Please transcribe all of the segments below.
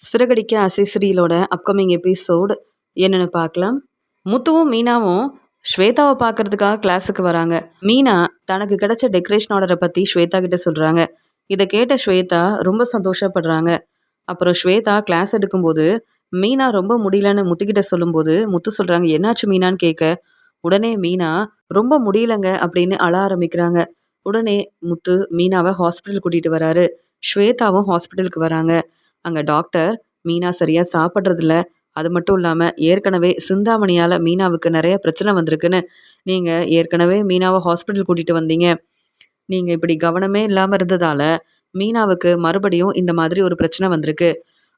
சிறகடிக்க ஆசை சீரியலோட upcoming episode என்னன்னு பார்க்கலாம். முத்துவும் மீனாவும் ஸ்வேதாவை பார்க்கறதுக்காக கிளாஸுக்கு வராங்க. மீனா தனக்கு கிடைச்ச டெக்கரேஷன் ஆர்டரை பற்றி ஸ்வேதா கிட்ட சொல்கிறாங்க. இதை கேட்ட ஸ்வேதா ரொம்ப சந்தோஷப்படுறாங்க. அப்புறம் ஸ்வேதா கிளாஸ் எடுக்கும்போது மீனா ரொம்ப முடியலன்னு முத்துக்கிட்ட சொல்லும்போது முத்து சொல்கிறாங்க, என்னாச்சு மீனான்னு கேட்க, உடனே மீனா ரொம்ப முடியலங்க அப்படின்னு அழ ஆரம்பிக்கிறாங்க. உடனே முத்து மீனாவை ஹாஸ்பிட்டல் கூட்டிகிட்டு வராரு. ஸ்வேதாவும் ஹாஸ்பிட்டலுக்கு வராங்க. அங்கே டாக்டர் மீனா சரியாக சாப்பிட்றதில்ல, அது மட்டும் இல்லாமல் ஏற்கனவே சிந்தாமணியால் மீனாவுக்கு நிறைய பிரச்சனை வந்திருக்குன்னு, நீங்கள் ஏற்கனவே மீனாவை ஹாஸ்பிட்டல் கூட்டிகிட்டு வந்தீங்க, நீங்கள் இப்படி கவனமே இல்லாமல் இருந்ததால் மீனாவுக்கு மறுபடியும் இந்த மாதிரி ஒரு பிரச்சனை வந்திருக்கு.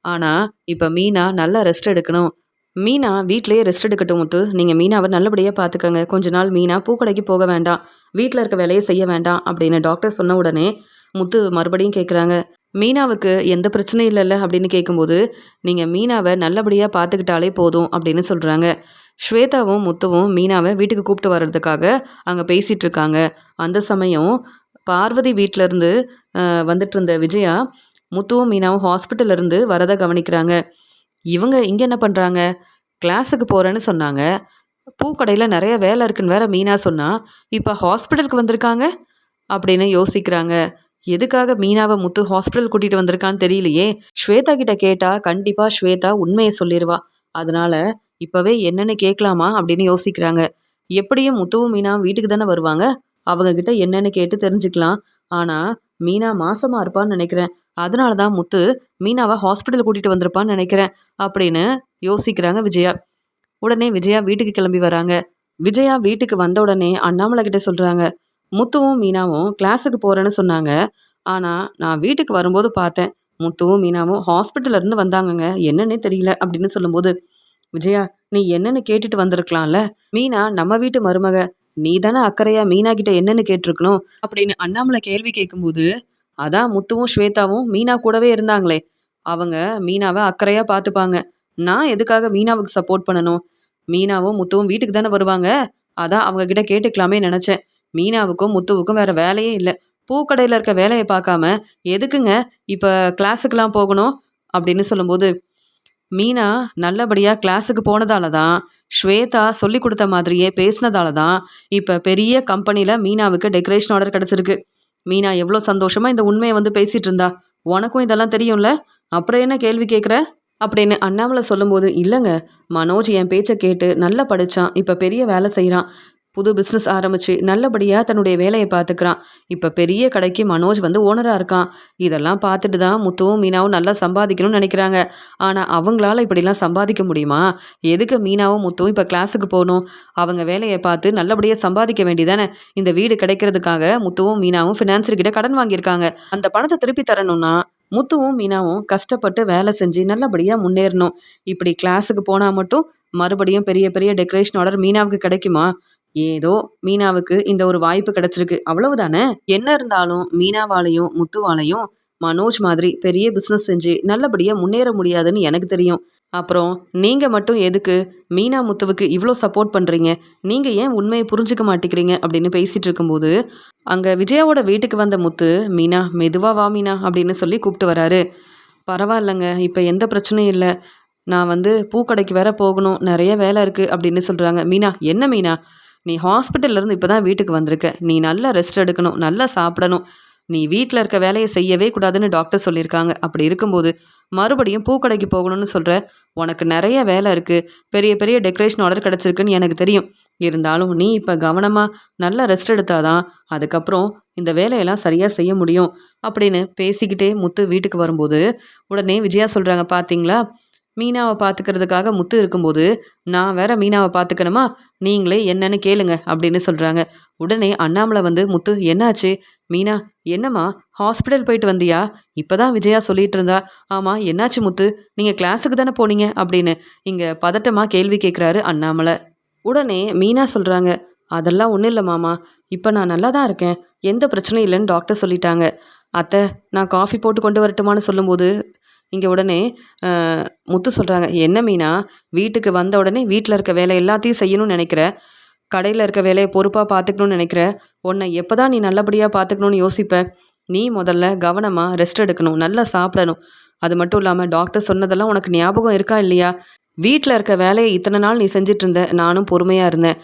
ஆனால் இப்போ மீனா நல்லா ரெஸ்ட் எடுக்கணும். மீனா வீட்டிலேயே ரெஸ்ட் எடுக்கட்டும் முத்து. நீங்கள் மீனாவை நல்லபடியாக பார்த்துக்கங்க. கொஞ்ச நாள் மீனா பூக்கடைக்கு போக வேண்டாம், வீட்டில் இருக்க வேலையை செய்ய வேண்டாம் அப்படின்னு டாக்டர் சொன்ன உடனே முத்து மறுபடியும் கேட்குறாங்க, மீனாவுக்கு எந்த பிரச்சனையும் இல்லைல்ல அப்படின்னு கேட்கும்போது, நீங்கள் மீனாவை நல்லபடியாக பார்த்துக்கிட்டாலே போதும் அப்படின்னு சொல்கிறாங்க. ஸ்வேதாவும் முத்துவும் மீனாவை வீட்டுக்கு கூப்பிட்டு வர்றதுக்காக அங்கே பேசிகிட்டு இருக்காங்க. அந்த சமயம் பார்வதி வீட்டிலேருந்து வந்துட்டு இருந்த விஜயா முத்துவும் மீனாவும் ஹாஸ்பிட்டல்லேருந்து வரதை கவனிக்கிறாங்க. இவங்க இங்கே என்ன பண்ணுறாங்க? கிளாஸுக்கு போகிறேன்னு சொன்னாங்க, பூக்கடையில் நிறைய வேலை இருக்குன்னு வேற மீனா சொன்னா, இப்போ ஹாஸ்பிட்டலுக்கு வந்திருக்காங்க அப்படின்னு யோசிக்கிறாங்க. எதுக்காக மீனாவை முத்து ஹாஸ்பிட்டல் கூட்டிகிட்டு வந்திருக்கான்னு தெரியலையே. ஸ்வேதா கிட்ட கேட்டால் கண்டிப்பாக ஸ்வேதா உண்மையை சொல்லிடுவா. அதனால இப்போவே என்னென்னு கேட்கலாமா அப்படின்னு யோசிக்கிறாங்க. எப்படியும் முத்துவும் மீனாவும் வீட்டுக்கு தானே வருவாங்க, அவங்கக்கிட்ட என்னென்னு கேட்டு தெரிஞ்சுக்கலாம். ஆனால் மீனா மாசமாக இருப்பான்னு நினைக்கிறேன், அதனால தான் முத்து மீனாவை ஹாஸ்பிட்டல் கூட்டிகிட்டு வந்திருப்பான்னு நினைக்கிறேன் அப்படின்னு யோசிக்கிறாங்க விஜயா. உடனே விஜயா வீட்டுக்கு கிளம்பி வராங்க. விஜயா வீட்டுக்கு வந்த உடனே அண்ணாமலை கிட்ட சொல்கிறாங்க, முத்துவும் மீனாவும் கிளாஸுக்கு போகிறேன்னு சொன்னாங்க, ஆனால் நான் வீட்டுக்கு வரும்போது பார்த்தேன் முத்துவும் மீனாவும் ஹாஸ்பிட்டல்லேருந்து வந்தாங்கங்க, என்னன்னே தெரியல அப்படின்னு சொல்லும்போது, விஜயா நீ என்னன்னு கேட்டுட்டு வந்திருக்கலாம்ல, மீனா நம்ம வீட்டு மருமக, நீ தானே அக்கறையா மீனா கிட்ட என்னன்னு கேட்டிருக்கணும் அப்படின்னு அண்ணாமலை கேள்வி கேட்கும்போது, அதான் முத்துவும் ஸ்வேதாவும் மீனா கூடவே இருந்தாங்களே, அவங்க மீனாவை அக்கறையாக பார்த்துப்பாங்க, நான் எதுக்காக மீனாவுக்கு சப்போர்ட் பண்ணணும்? மீனாவும் முத்துவும் வீட்டுக்கு தானே வருவாங்க, அதான் அவங்க கிட்ட கேட்டுக்கலாமே நினச்சேன். மீனாவுக்கும் முத்துவுக்கும் வேற வேலையே இல்லை, பூக்கடையில் இருக்க வேலையை பார்க்காம எதுக்குங்க இப்போ கிளாஸுக்கெலாம் போகணும் அப்படின்னு சொல்லும்போது, மீனா நல்லபடியாக கிளாஸுக்கு போனதால தான், ஸ்வேதா சொல்லி கொடுத்த மாதிரியே பேசினதால தான் இப்போ பெரிய கம்பெனியில் மீனாவுக்கு டெக்கரேஷன் ஆர்டர் கிடச்சிருக்கு. மீனா எவ்வளோ சந்தோஷமாக இந்த உண்மையை வந்து பேசிகிட்டு இருந்தா, உனக்கும் இதெல்லாம் தெரியும்ல, அப்புறம் என்ன கேள்வி கேட்குற அப்படின்னு அண்ணாமலை சொல்லும்போது, இல்லைங்க மனோஜ் என் பேச்சை கேட்டு நல்லா படித்தான், இப்போ பெரிய வேலை செய்கிறான், புது பிஸ்னஸ் ஆரம்பித்து நல்லபடியாக தன்னுடைய வேலையை பார்த்துக்கிறான், இப்போ பெரிய கடைக்கு மனோஜ் வந்து ஓனராக இருக்கான். இதெல்லாம் பார்த்துட்டு தான் முத்துவும் மீனாவும் நல்லா சம்பாதிக்கணும்னு நினைக்கிறாங்க. ஆனால் அவங்களால இப்படிலாம் சம்பாதிக்க முடியுமா? எதுக்கு மீனாவும் முத்துவும் இப்போ கிளாஸுக்கு போகணும்? அவங்க வேலையை பார்த்து நல்லபடியாக சம்பாதிக்க வேண்டியதானே. இந்த வீடு கிடைக்கிறதுக்காக முத்துவும் மீனாவும் ஃபினான்சர்கிட்ட கடன் வாங்கியிருக்காங்க. அந்த பணத்தை திருப்பி தரணும்னா முத்துவும் மீனாவும் கஷ்டப்பட்டு வேலை செஞ்சு நல்லபடியாக முன்னேறணும். இப்படி கிளாஸுக்கு போனால் மட்டும் மறுபடியும் பெரிய பெரிய டெக்கரேஷன் ஆர்டர் மீனாவுக்கு கிடைக்குமா? ஏதோ மீனாவுக்கு இந்த ஒரு வாய்ப்பு கிடைச்சிருக்கு, அவ்வளவுதானே. என்ன இருந்தாலும் மீனாவாலையும் முத்துவாலையும் மனோஜ் மாதிரி பெரிய பிஸ்னஸ் செஞ்சு நல்லபடியாக முன்னேற முடியாதுன்னு எனக்கு தெரியும். அப்புறம் நீங்கள் மட்டும் எதுக்கு மீனா முத்துவுக்கு இவ்வளோ சப்போர்ட் பண்ணுறீங்க? நீங்கள் ஏன் உண்மையை புரிஞ்சுக்க மாட்டேங்கிறீங்க அப்படின்னு பேசிகிட்டு இருக்கும்போது, அங்கே விஜயாவோட வீட்டுக்கு வந்த முத்து, மீனா மெதுவா வா மீனா அப்படின்னு சொல்லி கூப்பிட்டு வராரு. பரவாயில்லைங்க, இப்போ எந்த பிரச்சனையும் இல்லை, நான் வந்து பூக்கடைக்கு வேற போகணும், நிறைய வேலை இருக்குது அப்படின்னு சொல்கிறாங்க. மீனா என்ன மீனா, நீ ஹாஸ்பிட்டல்லேருந்து இப்போ தான் வீட்டுக்கு வந்திருக்க, நீ நல்லா ரெஸ்ட் எடுக்கணும், நல்லா சாப்பிடணும், நீ வீட்டில் இருக்க வேலையை செய்யவே கூடாதுன்னு டாக்டர் சொல்லியிருக்காங்க. அப்படி இருக்கும்போது மறுபடியும் பூக்கடைக்கு போகணும்னு சொல்கிற, உனக்கு நிறைய வேலை இருக்குது, பெரிய பெரிய டெக்கரேஷன் ஆர்டர் கிடச்சிருக்குன்னு எனக்கு தெரியும், இருந்தாலும் நீ இப்போ கவனமாக நல்லா ரெஸ்ட் எடுத்தாதான் அதுக்கப்புறம் இந்த வேலையெல்லாம் சரியாக செய்ய முடியும் அப்படின்னு பேசிக்கிட்டே முத்து வீட்டுக்கு வரும்போது, உடனே விஜயா சொல்கிறாங்க, பார்த்தீங்களா மீனாவை பார்த்துக்கிறதுக்காக முத்து இருக்கும்போது நான் வேற மீனாவை பார்த்துக்கணுமா, நீங்களே என்னன்னு கேளுங்க அப்படின்னு சொல்கிறாங்க. உடனே அண்ணாமலை வந்து, முத்து என்னாச்சு? மீனா என்னம்மா ஹாஸ்பிட்டல் போயிட்டு வந்தியா? இப்போ தான் விஜயா சொல்லிட்டு இருந்தா. ஆமாம் என்னாச்சு முத்து, நீங்கள் கிளாஸுக்கு தானே போனீங்க அப்படின்னு இங்கே பதட்டமாக கேள்வி கேட்குறாரு அண்ணாமலை. உடனே மீனா சொல்கிறாங்க, அதெல்லாம் ஒன்றும் இல்லை மாமா, இப்போ நான் நல்லா தான் இருக்கேன், எந்த பிரச்சனையும் இல்லைன்னு டாக்டர் சொல்லிட்டாங்க. அத்தை நான் காஃபி போட்டு கொண்டு வரட்டுமான்னு சொல்லும்போது இங்கே உடனே முத்து சொல்கிறாங்க, என்ன மீனா வீட்டுக்கு வந்த உடனே வீட்டில் இருக்க வேலை எல்லாத்தையும் செய்யணும்னு நினைக்கிற, கடையில் இருக்க வேலையை பொறுப்பாக பார்த்துக்கணும்னு நினைக்கிற, உன்னை எப்போ தான் நீ நல்லபடியாக பார்த்துக்கணும்னு யோசிப்ப? நீ முதல்ல கவனமாக ரெஸ்ட் எடுக்கணும், நல்லா சாப்பிடணும், அது மட்டும் இல்லாமல் டாக்டர் சொன்னதெல்லாம் உனக்கு ஞாபகம் இருக்கா இல்லையா? வீட்டில் இருக்க வேலையை இத்தனை நாள் நீ செஞ்சிட்டு இருந்த, நானும் பொறுமையாக இருந்தேன்.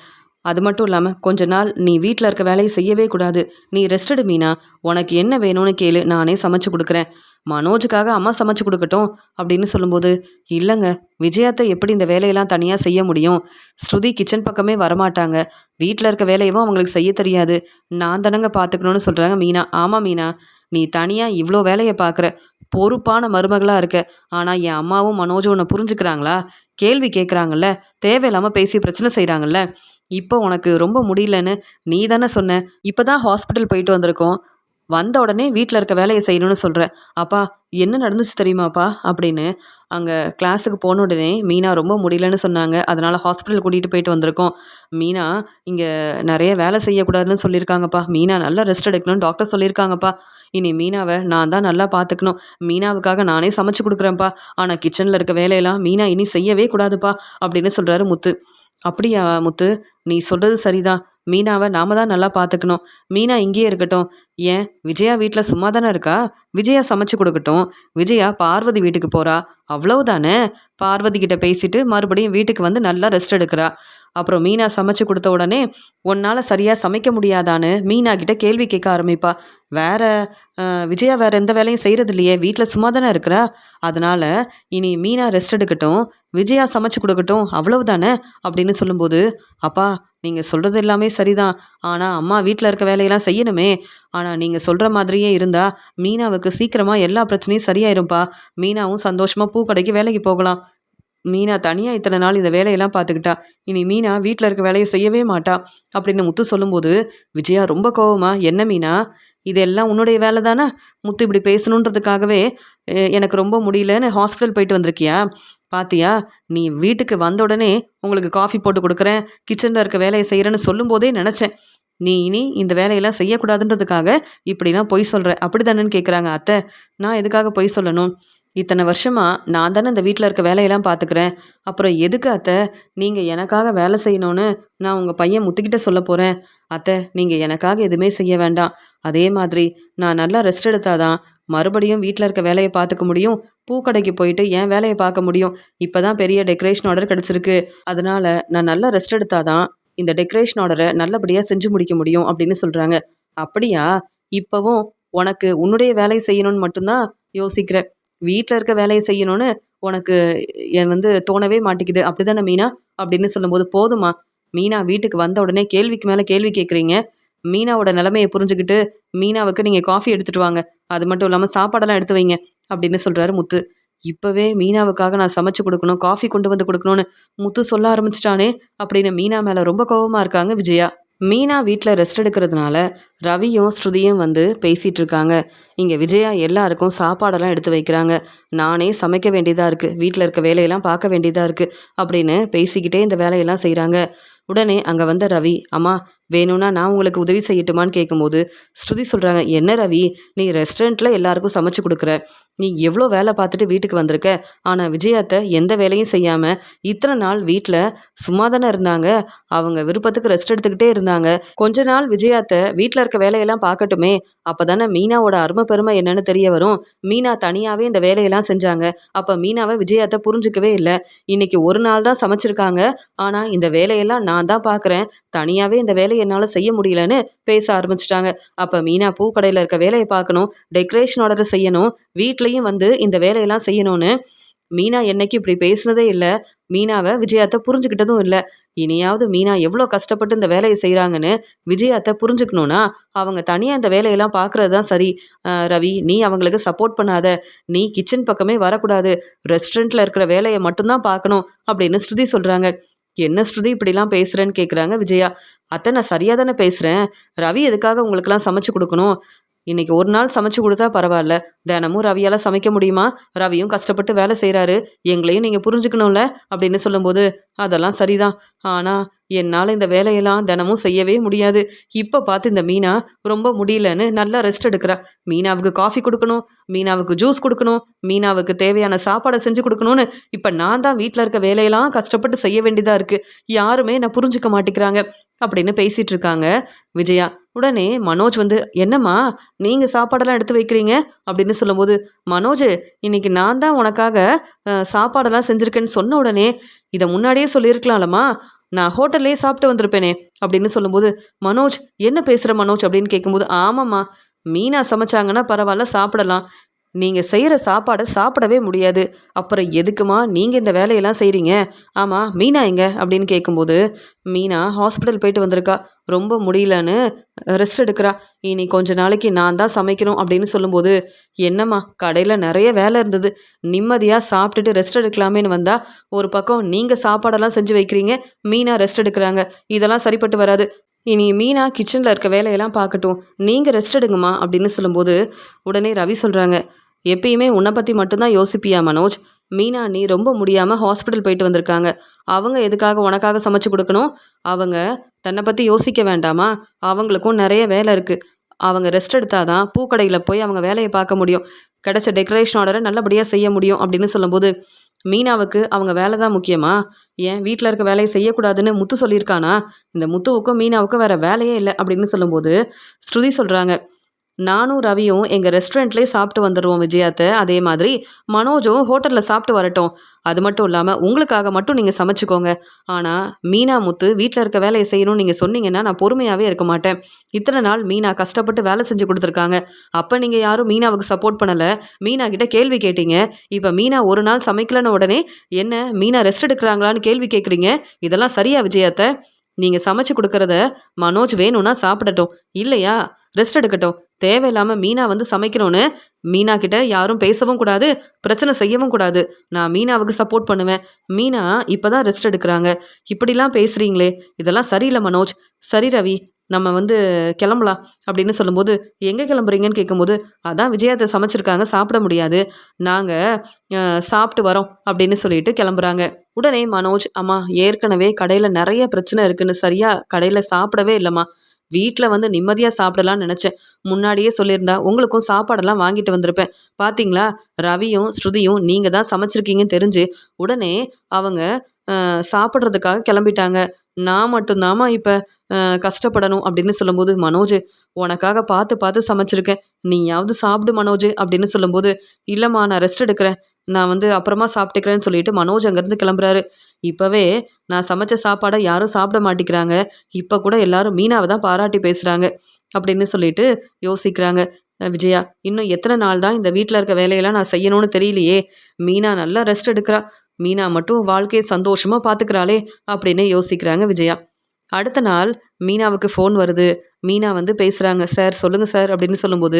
அது மட்டும் இல்லாமல் கொஞ்ச நாள் நீ வீட்டில் இருக்க வேலையை செய்யவே கூடாது. நீ ரெஸ்ட் எடு மீனா. உனக்கு என்ன வேணும்னு கேளு, நானே சமைச்சு கொடுக்குறேன். மனோஜுக்காக அம்மா சமைச்சு கொடுக்கட்டும் அப்படின்னு சொல்லும்போது, இல்லைங்க, விஜயாத்தை எப்படி இந்த வேலையெல்லாம் தனியாக செய்ய முடியும்? ஸ்ருதி கிச்சன் பக்கமே வரமாட்டாங்க. வீட்டில் இருக்க வேலையவும் அவங்களுக்கு செய்ய தெரியாது. நான் தானங்க பார்த்துக்கணும்னு சொல்கிறாங்க மீனா. ஆமாம் மீனா, நீ தனியாக இவ்வளோ வேலையை பார்க்குற, பொறுப்பான மருமகளாக இருக்க. ஆனால் என் அம்மாவும் மனோஜும் உன்னை புரிஞ்சுக்கிறாங்களா? கேள்வி கேட்குறாங்கல்ல, தேவையில்லாமல் பேசி பிரச்சனை செய்கிறாங்கல்ல. இப்போ உனக்கு ரொம்ப முடியலன்னு நீ தானே சொன்ன. இப்போ தான் ஹாஸ்பிட்டல் போயிட்டு வந்திருக்கோம். வந்த உடனே வீட்டில் இருக்க வேலையை செய்யணும்னு சொல்கிற. அப்பா என்ன நடந்துச்சு தெரியுமாப்பா அப்படின்னு அங்கே கிளாஸுக்கு போன உடனே மீனா ரொம்ப முடியலன்னு சொன்னாங்க. அதனால் ஹாஸ்பிட்டல் கூட்டிகிட்டு போயிட்டு வந்திருக்கோம். மீனா இங்கே நிறைய வேலை செய்யக்கூடாதுன்னு சொல்லியிருக்காங்கப்பா. மீனா நல்லா ரெஸ்ட் எடுக்கணும்னு டாக்டர் சொல்லியிருக்காங்கப்பா. இனி மீனாவை நான் தான் நல்லா பார்த்துக்கணும். மீனாவுக்காக நானே சமைச்சு கொடுக்குறேன்ப்பா. ஆனால் கிச்சனில் இருக்க வேலையெல்லாம் மீனா இனி செய்யவே கூடாதுப்பா அப்படின்னு சொல்கிறாரு முத்து. அப்படியா முத்து, நீ சொல்கிறது சரிதான். மீனாவை நாம தான் நல்லா பார்த்துக்கணும். மீனா இங்கேயே இருக்கட்டும். ஏன் விஜயா வீட்டில் சும்மா தானே இருக்கா? விஜயா சமைச்சு கொடுக்கட்டும். விஜயா பார்வதி வீட்டுக்கு போகிறா, அவ்வளவுதானே. பார்வதி கிட்ட பேசிட்டு மறுபடியும் வீட்டுக்கு வந்து நல்லா ரெஸ்ட் எடுக்கிறா. அப்புறம் மீனா சமைச்சு கொடுத்த உடனே உன்னால் சரியாக சமைக்க முடியாதான்னு மீனா கிட்ட கேள்வி கேட்க ஆரம்பிப்பா. வேற விஜயா வேற எந்த வேலையும் செய்கிறது இல்லையே, வீட்டில் சும்மா தானே இருக்கிறா. அதனால இனி மீனா ரெஸ்ட் எடுக்கட்டும், விஜயா சமைச்சு கொடுக்கட்டும், அவ்வளவுதானே அப்படின்னு சொல்லும்போது, அப்பா நீங்கள் சொல்கிறது எல்லாமே சரிதான். ஆனால் அம்மா வீட்டில் இருக்க வேலையெல்லாம் செய்யணுமே. ஆனால் நீங்கள் சொல்கிற மாதிரியே இருந்தால் மீனாவுக்கு சீக்கிரமாக எல்லா பிரச்சனையும் சரியாயிரும்ப்பா. மீனாவும் சந்தோஷமாக பூக்கடைக்கு வேலைக்கு போகலாம். மீனா தனியாக இத்தனை நாள் இந்த வேலையெல்லாம் பார்த்துக்கிட்டா. இனி மீனா வீட்டில் இருக்க வேலையை செய்யவே மாட்டா அப்படின்னு முத்து சொல்லும்போது, விஜயா ரொம்ப கோவமா, என்ன மீனா, இதெல்லாம் உன்னுடைய வேலை தானே? முத்து இப்படி பேசணுன்றதுக்காகவே எனக்கு ரொம்ப முடியலன்னு ஹாஸ்பிட்டல் போயிட்டு வந்திருக்கியா? பாத்தியா, நீ வீட்டுக்கு வந்த உடனே உங்களுக்கு காஃபி போட்டு கொடுக்குறேன், கிச்சனில் இருக்க வேலையை செய்கிறேன்னு சொல்லும்போதே நினச்சேன். நீ இனி இந்த வேலையெல்லாம் செய்யக்கூடாதுன்றதுக்காக இப்படிலாம் பொய் சொல்கிற, அப்படி தானேன்னு கேட்குறாங்க. அத்தை, நான் எதுக்காக பொய் சொல்லணும்? இத்தனை வருஷமா நான் தானே இந்த வீட்டில் இருக்க வேலையெல்லாம் பார்த்துக்கிறேன். அப்புறம் எதுக்கு அத்தை நீங்கள் எனக்காக வேலை செய்யணும்னு நான் உங்கள் பையன் முத்துக்கிட்ட சொல்ல போகிறேன்? அத்தை, நீங்கள் எனக்காக எதுவுமே செய்ய வேண்டாம். அதே மாதிரி நான் நல்லா ரெஸ்ட் எடுத்தாதான் மறுபடியும் வீட்டில் இருக்க வேலையை பார்த்துக்க முடியும். பூக்கடைக்கு போயிட்டு என் வேலையை பார்க்க முடியும். இப்போ தான் பெரிய டெக்கரேஷன் ஆர்டர் கிடச்சிருக்கு. அதனால நான் நல்லா ரெஸ்ட் எடுத்தாதான் இந்த டெக்கரேஷன் ஆர்டரை நல்லபடியாக செஞ்சு முடிக்க முடியும் அப்படின்னு சொல்கிறாங்க. அப்படியா? இப்போவும் உனக்கு உன்னுடைய வேலையை செய்யணும்னு மட்டும்தான் யோசிக்கிற. வீட்டில் இருக்க வேலையை செய்யணும்னு உனக்கு தோணவே மாட்டேங்குது, அப்படிதானே மீனா அப்படின்னு சொல்லும்போது, போதுமா, மீனா வீட்டுக்கு வந்த உடனே கேள்விக்கு மேலே கேள்வி கேட்குறீங்க. மீனாவோட நிலைமையை புரிஞ்சுக்கிட்டு மீனாவுக்கு நீங்கள் காஃபி எடுத்துகிட்டு வாங்க, அது மட்டும் இல்லாமல் சாப்பாடெல்லாம் எடுத்து வைங்க அப்படின்னு சொல்கிறாரு முத்து. இப்போவே மீனாவுக்காக நான் சமைச்சு கொடுக்கணும், காஃபி கொண்டு வந்து கொடுக்கணும்னு முத்து சொல்ல ஆரம்பிச்சிட்டானே அப்படின்னு மீனா மேலே ரொம்ப கோபமாக இருக்காங்க விஜயா. மீனா வீட்டில் ரெஸ்ட் எடுக்கிறதுனால ரவியும் ஸ்ருதியும் பேசிகிட்டு இருக்காங்க. இங்கே விஜயா எல்லாருக்கும் சாப்பாடெல்லாம் எடுத்து வைக்கிறாங்க. நானே சமைக்க வேண்டியதாக இருக்குது, வீட்டில் இருக்க வேலையெல்லாம் பார்க்க வேண்டியதாக இருக்குது அப்படின்னு பேசிக்கிட்டே இந்த வேலையெல்லாம் செய்கிறாங்க. உடனே அங்கே வந்த ரவி, அம்மா வேணும்னா நான் உங்களுக்கு உதவி செய்யட்டுமான்னு கேட்கும்போது ஸ்ருதி சொல்கிறாங்க, என்ன ரவி, நீ ரெஸ்டாரண்ட்டில் எல்லாருக்கும் சமைச்சு கொடுக்குற, நீ எவ்வளோ வேலை பார்த்துட்டு வீட்டுக்கு வந்திருக்க. ஆனால் விஜயாத்தை எந்த வேலையும் செய்யாமல் இத்தனை நாள் வீட்டில் சும்மா தானே இருந்தாங்க. அவங்க விருப்பத்துக்கு ரெஸ்ட் எடுத்துக்கிட்டே இருந்தாங்க. கொஞ்ச நாள் விஜயாத்தை வீட்டில் இருக்க வேலையெல்லாம் பார்க்கட்டுமே, அப்போ தானே மீனாவோட அருமை பெருமை என்னன்னு தெரிய வரும். மீனா தனியாகவே இந்த வேலையெல்லாம் செஞ்சாங்க. அப்போ மீனாவை விஜயாத்தை புரிஞ்சிக்கவே இல்லை. இன்னைக்கு ஒரு நாள் தான் சமைச்சிருக்காங்க. ஆனால் இந்த வேலையெல்லாம் நான் தான் பார்க்குறேன், தனியாகவே இந்த வேலையை என்னால் செய்ய முடியலன்னு பேச ஆரம்பிச்சிட்டாங்க. அப்போ மீனா பூக்கடையில் இருக்க வேலையை பார்க்கணும், டெக்கரேஷன் ஆர்டர் செய்யணும், வீட்லேயும் இந்த வேலையெல்லாம் செய்யணும்னு மீனா என்னைக்கு இப்படி பேசினதே இல்லை. மீனாவை விஜயாத்தை புரிஞ்சுக்கிட்டதும் இல்லை. இனியாவது மீனா எவ்வளோ கஷ்டப்பட்டு இந்த வேலையை செய்கிறாங்கன்னு விஜயாத்தை புரிஞ்சுக்கணுன்னா அவங்க தனியாக இந்த வேலையெல்லாம் பார்க்குறது தான் சரி. ரவி, நீ அவங்களுக்கு சப்போர்ட் பண்ணாத, நீ கிச்சன் பக்கமே வரக்கூடாது, ரெஸ்டாரண்ட்டில் இருக்கிற வேலையை மட்டும்தான் பார்க்கணும் அப்படின்னு ஸ்ருதி சொல்கிறாங்க. என்ன ஸ்ருதி இப்படிலாம் பேசுகிறேன்னு கேட்குறாங்க விஜயா. அத்தை, நான் சரியாக தானே பேசுகிறேன். ரவி எதுக்காக உங்களுக்கெல்லாம் சமைச்சு கொடுக்கணும்? இன்னைக்கு ஒரு நாள் சமைச்சு கொடுத்தா பரவாயில்ல, தினமும் ரவியால் சமைக்க முடியுமா? ரவியும் கஷ்டப்பட்டு வேலை செய்கிறாரு, எங்களையும் நீங்கள் புரிஞ்சுக்கணும்ல அப்படின்னு சொல்லும்போது, அதெல்லாம் சரிதான், ஆனால் என்னால் இந்த வேலையெல்லாம் தினமும் செய்யவே முடியாது. இப்போ பார்த்து இந்த மீனா ரொம்ப முடியலன்னு நல்லா ரெஸ்ட் எடுக்கிறா. மீனாவுக்கு காஃபி கொடுக்கணும், மீனாவுக்கு ஜூஸ் கொடுக்கணும், மீனாவுக்கு தேவையான சாப்பாடை செஞ்சு கொடுக்கணும்னு இப்போ நான் தான் வீட்டில் இருக்க வேலையெல்லாம் கஷ்டப்பட்டு செய்ய வேண்டியதாக இருக்குது. யாருமே என்னை புரிஞ்சுக்க மாட்டேங்கிறாங்க அப்படின்னு பேசிகிட்டு இருக்காங்க விஜயா. உடனே மனோஜ் வந்து, "என்னம்மா நீங்க சாப்பாடெல்லாம் எடுத்து வைக்கிறீங்க?" அப்படின்னு சொல்லும்போது, "மனோஜ் இன்னைக்கு நான் தான் உனக்காக சாப்பாடெல்லாம் செஞ்சிருக்கேன்னு" சொன்ன உடனே, "இத முன்னாடியே சொல்லியிருக்கலாம்லம்மா, நான் ஹோட்டல்லயே சாப்பிட்டு வந்திருப்பேனே" அப்படின்னு சொல்லும்போது, "மனோஜ் என்ன பேசுற மனோஜ்?" அப்படின்னு கேட்கும்போது, "ஆமாம்மா, மீனா சமைச்சாங்கன்னா பரவால்ல சாப்பிடலாம். நீங்க செய்ற சாப்பாட சாப்பிடவே முடியாது. அப்புறம் எதுக்கும்மா நீங்க இந்த வேலையெல்லாம் செய்றீங்க? ஆமா, மீனா எங்க?" அப்படின்னு கேட்கும்போது, "மீனா ஹாஸ்பிட்டல் போயிட்டு வந்திருக்கா. ரொம்ப முடியலன்னு ரெஸ்ட் எடுக்கிறா. இனி கொஞ்ச நாளைக்கு நான் தான் சமைக்கணும்." அப்படின்னு சொல்லும்போது, "என்னம்மா கடையில நெறைய வேலை இருந்தது. நிம்மதியா சாப்பிட்டுட்டு ரெஸ்ட் எடுக்கலாமேன்னு வந்தா, ஒரு பக்கம் நீங்க சாப்பாடெல்லாம் செஞ்சு வைக்கிறீங்க. மீனா ரெஸ்ட் எடுக்குறாங்க. இதெல்லாம் சரிப்பட்டு வராது. இனி மீனா கிச்சன்ல இருக்க வேலையெல்லாம் பார்க்கட்டும். நீங்க ரெஸ்ட் எடுங்கம்மா." அப்படின்னு சொல்லும்போது, உடனே ரவி சொல்றாங்க, "எப்பயுமே உன்ன பத்தி மட்டும் தான் யோசிப்பியா மனோஜ்? மீனா அண்ணி ரொம்ப முடியாம ஹாஸ்பிட்டல் போயிட்டு வந்திருக்காங்க. அவங்க எதுக்காக உனக்காக சமைச்சு குடுக்கணும்? அவங்க தன்ன பத்தி யோசிக்க வேண்டாமா? அவங்களுக்கும் நெறைய வேலை இருக்கு. அவங்க ரெஸ்ட் எடுத்தா தான் பூக்கடையில போய் அவங்க வேலைய பார்க்க முடியும். கிடைச்ச டெக்கரேஷன் ஆர்டர நல்லபடியா செய்ய முடியும்." அப்படின்னு சொல்லும்போது, "மீனாவுக்கு அவங்க வேலை தான் முக்கியமா? ஏன் வீட்ல இருக்க வேலைய செய்யக்கூடாதுன்னு முத்து சொல்லியிருக்கானா? இந்த முத்துவுக்கும் மீனாவுக்கும் வேற வேலையே இல்ல." அப்படின்னு சொல்லும்போது, ஸ்ருதி சொல்றாங்க, "நானும் ரவியும் எங்க ரெஸ்டாரண்ட்லயே சாப்பிட்டு வந்துருவோம் விஜயா அத்த. அதே மாதிரி மனோஜும் ஹோட்டல்ல சாப்பிட்டு வரட்டும். அது மட்டும் இல்லாம உங்களுக்காக மட்டும் நீங்க சமைச்சுக்கோங்க. ஆனா மீனா, முத்து வீட்ல இருக்க வேலைய செய்யணும்னு நீங்க சொன்னீங்கன்னா, நான் பொறுமையாவே இருக்க மாட்டேன். இத்தன நாள் மீனா கஷ்டப்பட்டு வேலை செஞ்சு குடுத்துருக்காங்க. அப்ப நீங்க யாரும் மீனாவுக்கு சப்போர்ட் பண்ணல. மீனா கிட்ட கேள்வி கேட்டீங்க. இப்ப மீனா ஒரு நாள் சமைக்கலன்ன உடனே, என்ன மீனா ரெஸ்ட் எடுக்குறாங்களான்னு கேள்வி கேட்குறீங்க. இதெல்லாம் சரியா விஜயா அத்த? நீங்க சமைச்சு குடுக்கறத மனோஜ் வேணும்னா சாப்பிடட்டும். இல்லையா ரெஸ்ட் எடுக்கட்டும். தேவையில்லாம மீனா வந்து சமைக்கணும்னு மீனா கிட்ட யாரும் பேசவும் கூடாது, பிரச்சனை செய்யவும் கூடாது. நான் மீனாவுக்கு சப்போர்ட் பண்ணுவேன். மீனா இப்பதான் ரெஸ்ட் எடுக்குறாங்க. இப்படிலாம் பேசுறீங்களே! இதெல்லாம் சரியில்ல மனோஜ். சரி ரவி, நம்ம வந்து கிளம்பலாம்." அப்படின்னு சொல்லும்போது, "எங்க கிளம்புறீங்கன்னு?" கேட்கும்போது, "அதான் விஜயா அத்த சமைச்சிருக்காங்க. சாப்பிட முடியாது. நாங்க அ சாப்பிட்டு வரோம்." அப்படின்னு சொல்லிட்டு கிளம்புறாங்க. உடனே மனோஜ், "அம்மா ஏற்கனவே கடையில நெறைய பிரச்சனை இருக்குன்னு சரியா கடையில சாப்பிடவே இல்லம்மா. வீட்ல வந்து நிம்மதியா சாப்பிடலாம்னு நெனச்சேன். முன்னாடியே சொல்லியிருந்தா உங்களுக்கும் சாப்பாடெல்லாம் வாங்கிட்டு வந்திருப்பேன். பாத்தீங்களா, ரவியும், ஸ்ருதியும் நீங்க தான் சமைச்சிருக்கீங்கன்னு தெரிஞ்சு, உடனே அவங்க சாப்பிடுறதுக்காக கிளம்பிட்டாங்க. நான் மட்டும் தாம்மா இப்ப கஷ்டப்படணும்." அப்படின்னு சொல்லும்போது, "மனோஜ் உனக்காக பார்த்து பார்த்து சமைச்சிருக்கேன். நீயாவது சாப்பிடு மனோஜ்." அப்படின்னு சொல்லும்போது, "இல்லம்மா நான் ரெஸ்ட் எடுக்கிறேன். நான் வந்து அப்புறமா சாப்பிட்டுக்கிறேன்னு" சொல்லிட்டு மனோஜ் அங்கேருந்து கிளம்புறாரு. இப்பவே நான் சமைச்ச சாப்பாட யாரும் சாப்பிட மாட்டேங்கிறாங்க. இப்ப கூட எல்லாரும் மீனாவ தான் பாராட்டி பேசுறாங்க. அப்படின்னு சொல்லிட்டு யோசிக்கிறாங்க. விஜயா, இன்னும் எத்தன நாள் தான் இந்த வீட்ல இருக்க வேலையெல்லாம் நான் செய்யணும்னு தெரியலையே! மீனா நல்லா ரெஸ்ட் எடுக்கிறா. மீனா மட்டும் வாழ்க்கைய சந்தோஷமா பார்த்துக்கிறாளே! அப்படின்னு யோசிக்கிறாங்க விஜயா. அடுத்த நாள் மீனாவுக்கு ஃபோன் வருது. மீனா வந்து பேசுறாங்க. "சார் சொல்லுங்க சார்" அப்படின்னு சொல்லும்போது,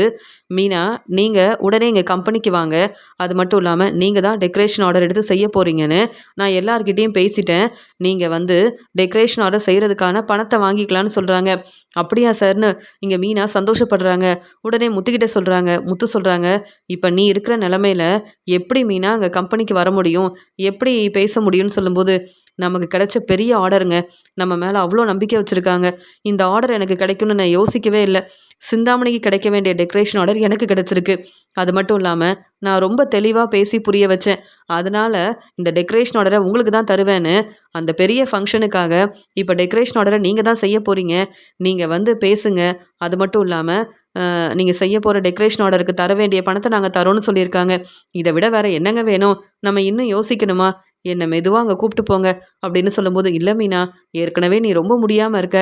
"மீனா, நீங்க உடனே எங்க கம்பெனிக்கு வாங்க. அது மட்டும் இல்லாம நீங்க தான் டெக்கரேஷன் ஆர்டர் எடுத்து செய்ய போறீங்கன்னு நான் எல்லார்கிட்டயும் பேசிட்டேன். நீங்க வந்து டெக்கரேஷன் ஆர்டர் செய்றதுக்கான பணத்த வாங்கிக்கலாம்னு" சொல்றாங்க. "அப்படியா சார்ன்னு" இங்க மீனா சந்தோஷப்படுறாங்க. உடனே முத்துக்கிட்ட சொல்றாங்க. முத்து சொல்றாங்க, "இப்ப நீ இருக்கிற நிலைமையில எப்படி மீனா அங்க கம்பெனிக்கு வர முடியும்? எப்படி பேச முடியும்னு?" சொல்லும்போது, "நமக்கு கிடைச்ச பெரிய ஆர்டருங்க. நம்ம மேல அவ்ளோ நம்பிக்கை வச்சிருக்காங்க. இந்த ஆர்டர் எனக்கு கிடைக்கும்னு நான் யோசிக்கவே இல்ல. சிந்தாமணிக்கு கிடைக்க வேண்டிய டெக்கரேஷன் ஆர்டர் எனக்கு கிடைச்சிருக்கு. அது மட்டும் இல்லாம, நான் ரொம்ப தெளிவா பேசி புரிய வச்சேன். அதனால இந்த டெக்கரேஷன் ஆர்டர உங்களுக்கு தான் தருவேன்னு, அந்த பெரிய ஃபங்ஷனுக்காக இப்ப டெக்கரேஷன் ஆர்டர நீங்க தான் செய்ய போறீங்க. நீங்க வந்து பேசுங்க. அது மட்டும் இல்லாம, நீங்க செய்ய போற டெக்கரேஷன் ஆர்டருக்கு தர வேண்டிய பணத்த நாங்க தரோம்னு சொல்லியிருக்காங்க. இத விட வேற என்னங்க வேணும்? நம்ம இன்னும் யோசிக்கணுமா? என்ன மெதுவா அங்க கூப்ட்டு போங்க." அப்படின்னு சொல்லும்போது, "இல்ல மீனா, ஏற்கனவே நீ ரொம்ப முடியாம இருக்க.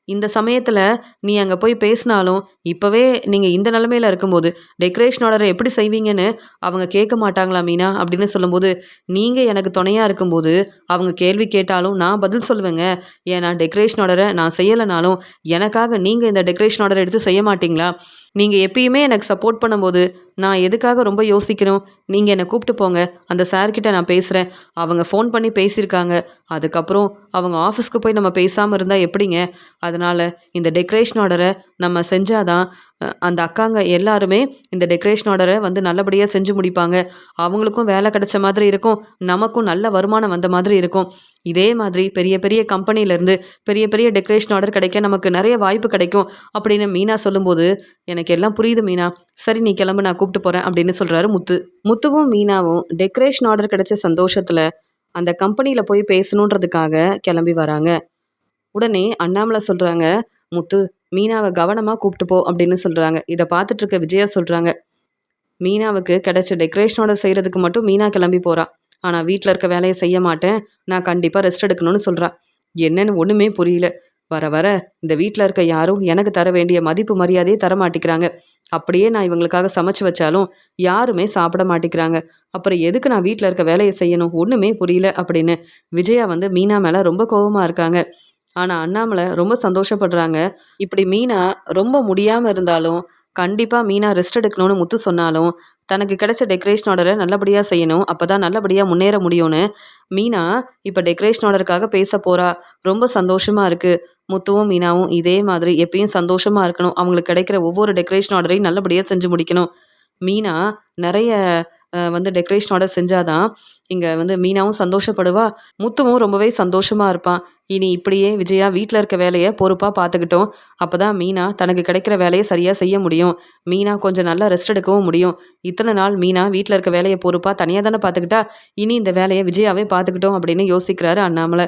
இந்த சமயத்துல நீ அங்க போய் பேசினாலும், இப்பவே நீங்க இந்த நிலைமையில இருக்கும்போது, டெக்கரேஷன் ஆர்டர எப்படி செய்வீங்கன்னு அவங்க கேட்க மாட்டாங்களா மீனா?" அப்படின்னு சொல்லும்போது, "நீங்க எனக்கு துணையா இருக்கும்போது, அவங்க கேள்வி கேட்டாலும் நான் பதில் சொல்லுவேங்க. ஏன்னா டெக்கரேஷன் ஆர்டர நான் செய்யலனாலும், எனக்காக நீங்க இந்த டெக்கரேஷன் ஆர்டர எடுத்து செய்ய மாட்டீங்களா? நீங்க எப்பயுமே எனக்கு சப்போர்ட் பண்ணும்போது, நான் எதுக்காக ரொம்ப யோசிக்கணும்? நீங்க என்ன கூப்ட்டு போங்க. அந்த சார் கிட்ட நான் பேசுறேன். அவங்க ஃபோன் பண்ணி பேசியிருக்காங்க. அதுக்கப்புறம் அவங்க ஆஃபீஸ்க்கு போய் நம்ம பேசாம இருந்தா எப்படிங்க? அதனால இந்த டெக்கரேஷன் ஆர்டர நம்ம செஞ்சா தான் அந்த அக்காங்க எல்லாருமே இந்த டெக்கரேஷன் ஆர்டர வந்து நல்லபடியா செஞ்சு முடிப்பாங்க. அவங்களுக்கும் வேலை கிடைச்ச மாதிரி இருக்கும். நமக்கும் நல்ல வருமானம் வந்த மாதிரி இருக்கும். இதே மாதிரி பெரிய பெரிய கம்பெனிலேருந்து பெரிய பெரிய டெக்கரேஷன் ஆர்டர் கிடைக்க நமக்கு நெறைய வாய்ப்பு கிடைக்கும்." அப்படின்னு மீனா சொல்லும்போது, "எனக்கு எல்லாம் புரியுது மீனா. சரி நீ கிளம்பு நான் கூப்பிட்டு போறேன்." அப்படின்னு சொல்றாரு முத்து. முத்துவும் மீனாவும் டெக்கரேஷன் ஆர்டர் கிடைச்ச சந்தோஷத்துல அந்த கம்பெனியில போய் பேசணுன்றதுக்காக கிளம்பி வராங்க. உடனே அண்ணாமலை சொல்றாங்க, "முத்து, மீனாவை கவனமாக கூப்பிட்டு போ அப்படின்னு சொல்கிறாங்க. இதை பார்த்துட்டு இருக்க விஜயா சொல்கிறாங்க, மீனாவுக்கு கிடைச்ச டெக்கரேஷனோட செய்கிறதுக்கு மட்டும் மீனா கிளம்பி போகிறா. ஆனால் வீட்டில் இருக்க வேலையை செய்ய மாட்டேன், நான் கண்டிப்பாக ரெஸ்ட் எடுக்கணும்னு சொல்கிறா. என்னன்னு ஒன்றுமே புரியல. வர வர இந்த வீட்டில் இருக்க யாரும் எனக்கு தர வேண்டிய மதிப்பு மரியாதையே தர மாட்டேங்கிறாங்க. அப்படியே நான் இவங்களுக்காக சமைச்சு வச்சாலும் யாருமே சாப்பிட மாட்டேங்கிறாங்க. அப்புறம் எதுக்கு நான் வீட்டில் இருக்க வேலையை செய்யணும், ஒன்றுமே புரியல அப்படின்னு விஜயா வந்து மீனா மேலே ரொம்ப கோபமாக இருக்காங்க. ஆனால் அண்ணாமலை ரொம்ப சந்தோஷப்படுறாங்க. இப்படி மீனா ரொம்ப முடியாமல் இருந்தாலும் கண்டிப்பாக மீனா ரெஸ்ட் எடுக்கணும்னு முத்து சொன்னாலும் தனக்கு கிடைச்ச டெக்கரேஷன் ஆர்டரை நல்லபடியாக செய்யணும், அப்போ தான் நல்லபடியாக முன்னேற முடியும்னு மீனா இப்போ டெக்கரேஷன் ஆர்டருக்காக பேச போகிறா. ரொம்ப சந்தோஷமாக இருக்குது. முத்துவும் மீனாவும் இதே மாதிரி எப்பயும் சந்தோஷமாக இருக்கணும். அவங்களுக்கு கிடைக்கிற ஒவ்வொரு டெக்கரேஷன் ஆர்டரையும் நல்லபடியாக செஞ்சு முடிக்கணும். மீனா நிறைய வந்து டெக்கரேஷன் ஆர்டர் செஞ்சாதான் இங்கே வந்து மீனாவும் சந்தோஷப்படுவா, முத்துவும் ரொம்பவே சந்தோஷமாக இருப்பான். இனி இப்படியே விஜயா வீட்டில் இருக்க வேலையை பொறுப்பாக பார்த்துக்கிட்டோம். அப்போ தான் மீனா தனக்கு கிடைக்கிற வேலையை சரியாக செய்ய முடியும். மீனா கொஞ்சம் நல்லா ரெஸ்ட் எடுக்கவும் முடியும். இத்தனை நாள் மீனா வீட்டில் இருக்க வேலையை பொறுப்பாக தனியாக தானே பார்த்துக்கிட்டா, இனி இந்த வேலையை விஜயாவே பார்த்துக்கிட்டோம் அப்படின்னு யோசிக்கிறாரு அண்ணாமலை.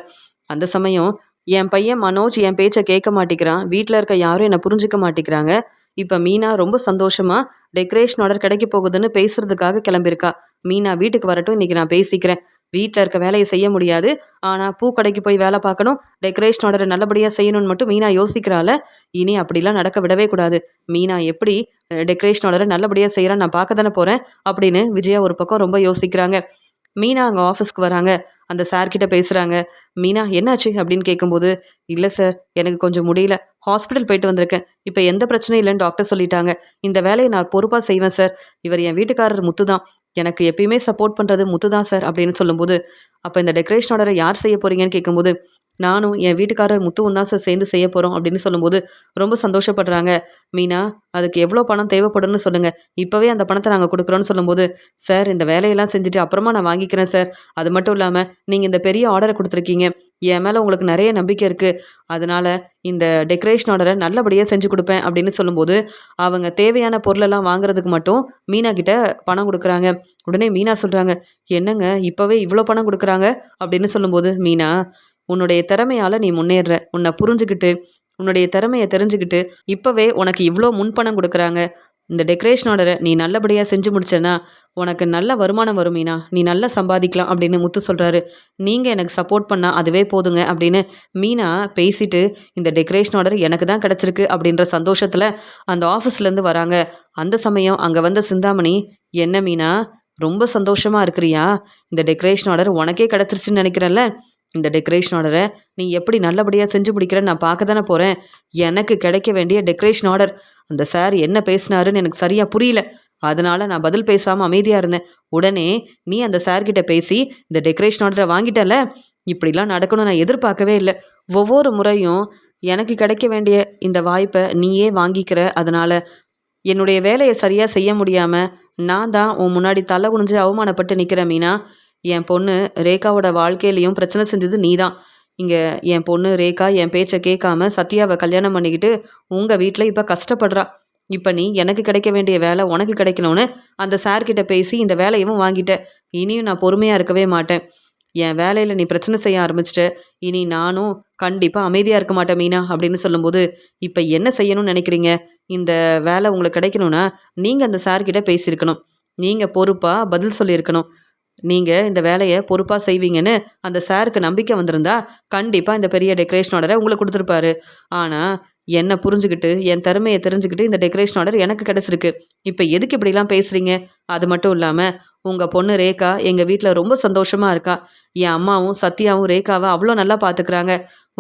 அந்த சமயம் என் பையன் மனோஜ் என் பேச்சை கேட்க மாட்டேங்கிறான், வீட்டில் இருக்க யாரும் என்னை புரிஞ்சுக்க மாட்டேங்கிறாங்க. இப்போ மீனா ரொம்ப சந்தோஷமா டெக்கரேஷன் ஆர்டர் கிடைக்க போகுதுன்னு பேசுறதுக்காக கிளம்பியிருக்கா. மீனா வீட்டுக்கு வரட்டும், இன்னைக்கு நான் பேசிக்கிறேன். வீட்டில் இருக்க வேலையை செய்ய முடியாது, ஆனால் பூக்கடைக்கு போய் வேலை பார்க்கணும், டெக்கரேஷன் ஆர்டரை நல்லபடியாக செய்யணும்னு மட்டும் மீனா யோசிக்கிறாள். இனி அப்படிலாம் நடக்க விடவே கூடாது. மீனா எப்படி டெக்கரேஷன் ஆர்டரை நல்லபடியாக செய்கிறான்னு நான் பார்க்க தானே போகிறேன் அப்படின்னு விஜயா ஒரு பக்கம் ரொம்ப யோசிக்கிறாங்க. மீனா அங்கே ஆஃபீஸ்க்கு வராங்க. அந்த சார்கிட்ட பேசுகிறாங்க. மீனா என்னாச்சு அப்படின்னு கேட்கும்போது, இல்லை சார், எனக்கு கொஞ்சம் முடியல, ஹாஸ்பிட்டல் போயிட்டு வந்திருக்கேன். இப்போ எந்த பிரச்சனையும் இல்லைன்னு டாக்டர் சொல்லிட்டாங்க. இந்த வேலையை நான் பொறுப்பாக செய்வேன் சார். இவர் என் வீட்டுக்காரர் முத்து தான், எனக்கு எப்பயுமே சப்போர்ட் பண்ணுறது முத்து தான் சார் அப்படின்னு சொல்லும்போது, அப்போ இந்த டெக்கரேஷன் ஆர்டரை யார் செய்ய போகிறீங்கன்னு கேட்கும்போது, நானும் என் வீட்டுக்காரர் முத்துவும் தான் சார் சேர்ந்து செய்ய போகிறோம் அப்படின்னு சொல்லும்போது ரொம்ப சந்தோஷப்படுறாங்க. மீனா, அதுக்கு எவ்வளோ பணம் தேவைப்படும்னு சொல்லுங்கள், இப்போவே அந்த பணத்தை நாங்கள் கொடுக்குறோன்னு சொல்லும்போது, சார் இந்த வேலையெல்லாம் செஞ்சுட்டு அப்புறமா நான் வாங்கிக்கிறேன் சார். அது மட்டும் இல்லாமல் நீங்கள் இந்த பெரிய ஆர்டரை கொடுத்துருக்கீங்க, என் மேலே உங்களுக்கு நிறைய நம்பிக்கை இருக்குது, அதனால் இந்த டெக்கரேஷன் ஆர்டரை நல்லபடியாக செஞ்சு கொடுப்பேன் அப்படின்னு சொல்லும்போது அவங்க தேவையான பொருளெல்லாம் வாங்குறதுக்கு மட்டும் மீனா கிட்ட பணம் கொடுக்குறாங்க. உடனே மீனா சொல்கிறாங்க, என்னங்க இப்போவே இவ்வளோ பணம் கொடுக்குறாங்க அப்படின்னு சொல்லும்போது, மீனா, உன்னுடைய திறமையால் நீ முன்னேறுற, உன்னை புரிஞ்சுக்கிட்டு உன்னுடைய திறமையை தெரிஞ்சுக்கிட்டு இப்போவே உனக்கு இவ்வளோ முன்பணம் கொடுக்குறாங்க. இந்த டெக்கரேஷன் ஆர்டரை நீ நல்லபடியாக செஞ்சு முடிச்சேன்னா உனக்கு நல்ல வருமானம் வரும் மீனா, நீ நல்லா சம்பாதிக்கலாம் அப்படின்னு முத்து சொல்கிறாரு. நீங்கள் எனக்கு சப்போர்ட் பண்ணால் அதுவே போதுங்க அப்படின்னு மீனா பேசிட்டு இந்த டெக்கரேஷன் ஆர்டர் எனக்கு தான் கிடச்சிருக்கு அப்படின்ற சந்தோஷத்தில் அந்த ஆஃபீஸ்லேருந்து வராங்க. அந்த சமயம் அங்கே வந்த சிந்தாமணி, என்ன மீனா ரொம்ப சந்தோஷமாக இருக்கிறியா, இந்த டெக்கரேஷன் ஆர்டர் உனக்கே கிடச்சிருச்சுன்னு நினைக்கிறேன்ல, இந்த டெக்கரேஷன் ஆர்டரை நீ எப்படி நல்லபடியாக செஞ்சு முடிக்கிறேன்னு நான் பார்க்க தானே போகிறேன். எனக்கு கிடைக்க வேண்டிய டெக்கரேஷன் ஆர்டர், அந்த சார் என்ன பேசினாருன்னு எனக்கு சரியாக புரியல, அதனால் நான் பதில் பேசாமல் அமைதியாக இருந்தேன். உடனே நீ அந்த சார்கிட்ட பேசி இந்த டெக்கரேஷன் ஆர்டரை வாங்கிட்டல, இப்படிலாம் நடக்கணும் நான் எதிர்பார்க்கவே இல்லை. ஒவ்வொரு முறையும் எனக்கு கிடைக்க வேண்டிய இந்த வாய்ப்பை நீயே வாங்கிக்கிற, அதனால் என்னுடைய வேலையை சரியாக செய்ய முடியாமல் நான் தான் உன் முன்னாடி தலை குனிஞ்சு அவமானப்பட்டு நிற்கிறேன் மீனா. என் பொண்ணு ரேகாவோட வாழ்க்கையிலையும் பிரச்சனை செஞ்சது நீ தான். இங்கே என் பொண்ணு ரேகா என் பேச்சை கேட்காம சத்யாவை கல்யாணம் பண்ணிக்கிட்டு உங்கள் வீட்டில் இப்போ கஷ்டப்படுறா. இப்போ நீ எனக்கு கிடைக்க வேண்டிய வேலை உனக்கு கிடைக்கணும்னு அந்த சார்கிட்ட பேசி இந்த வேலையவும் வாங்கிட்ட. இனியும் நான் பொறுமையாக இருக்கவே மாட்டேன். என் வேலையில் நீ பிரச்சனை செய்ய ஆரம்பிச்சிட்ட, இனி நானும் கண்டிப்பாக அமைதியாக இருக்க மாட்டேன் மீனா அப்படின்னு சொல்லும்போது, இப்போ என்ன செய்யணும்னு நினைக்கிறீங்க, இந்த வேலை உங்களுக்கு கிடைக்கணும்னா நீங்கள் அந்த சார்கிட்ட பேசியிருக்கணும், நீங்கள் பொறுப்பாக பதில் சொல்லியிருக்கணும். நீங்கள் இந்த வேலையை பொறுப்பாக செய்வீங்கன்னு அந்த சாருக்கு நம்பிக்கை வந்திருந்தா கண்டிப்பாக இந்த பெரிய டெக்கரேஷன் ஆர்டரை உங்களுக்கு கொடுத்துருப்பாரு. ஆனால் என்னை புரிஞ்சுக்கிட்டு என் திறமையை தெரிஞ்சுக்கிட்டு இந்த டெக்கரேஷன் ஆர்டர் எனக்கு கிடச்சிருக்கு. இப்போ எதுக்கு இப்படிலாம் பேசுகிறீங்க? அது மட்டும் இல்லாமல் உங்கள் பொண்ணு ரேகா எங்கள் வீட்டில் ரொம்ப சந்தோஷமாக இருக்கா. என் அம்மாவும் சத்யாவும் ரேகாவை அவ்வளோ நல்லா பார்த்துக்கிறாங்க.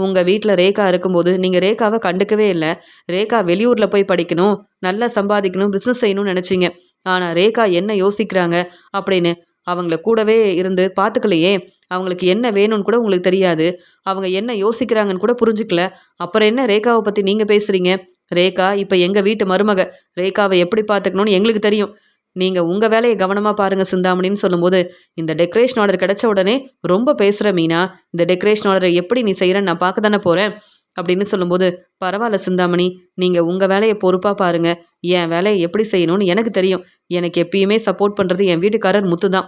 உங்கள் வீட்டில் ரேகா இருக்கும்போது நீங்கள் ரேகாவை கண்டுக்கவே இல்லை. ரேகா வெளியூரில் போய் படிக்கணும், நல்லா சம்பாதிக்கணும், பிஸ்னஸ் செய்யணும்னு நினச்சிங்க. ஆனால் ரேகா என்ன யோசிக்கிறாங்க அப்படின்னு அவங்கள கூடவே இருந்து பார்த்துக்கலையே. அவங்களுக்கு என்ன வேணும்னு கூட உங்களுக்கு தெரியாது, அவங்க என்ன யோசிக்கிறாங்கன்னு கூட புரிஞ்சுக்கல. அப்புறம் என்ன ரேகாவை பற்றி நீங்கள் பேசுகிறீங்க? ரேகா இப்போ எங்கள் வீட்டு மருமக, ரேகாவை எப்படி பார்த்துக்கணும்னு எங்களுக்கு தெரியும். நீங்கள் உங்கள் வேலையை கவனமாக பாருங்கள் சிந்தாமணின்னு சொல்லும்போது, இந்த டெக்கரேஷன் ஆர்டர் கிடைச்ச உடனே ரொம்ப பேசுகிற மீனா, இந்த டெக்கரேஷன் ஆர்டரை எப்படி நீ செய்கிறேன்னு நான் பார்க்க தானே போகிறேன் அப்படின்னு சொல்லும்போது, பரவாயில்ல சிந்தாமணி, நீங்கள் உங்கள் வேலையை பொறுப்பாக பாருங்கள், என் வேலையை எப்படி செய்யணும்னு எனக்கு தெரியும். எனக்கு எப்பயுமே சப்போர்ட் பண்ணுறது என் வீட்டுக்காரர் முத்து தான்.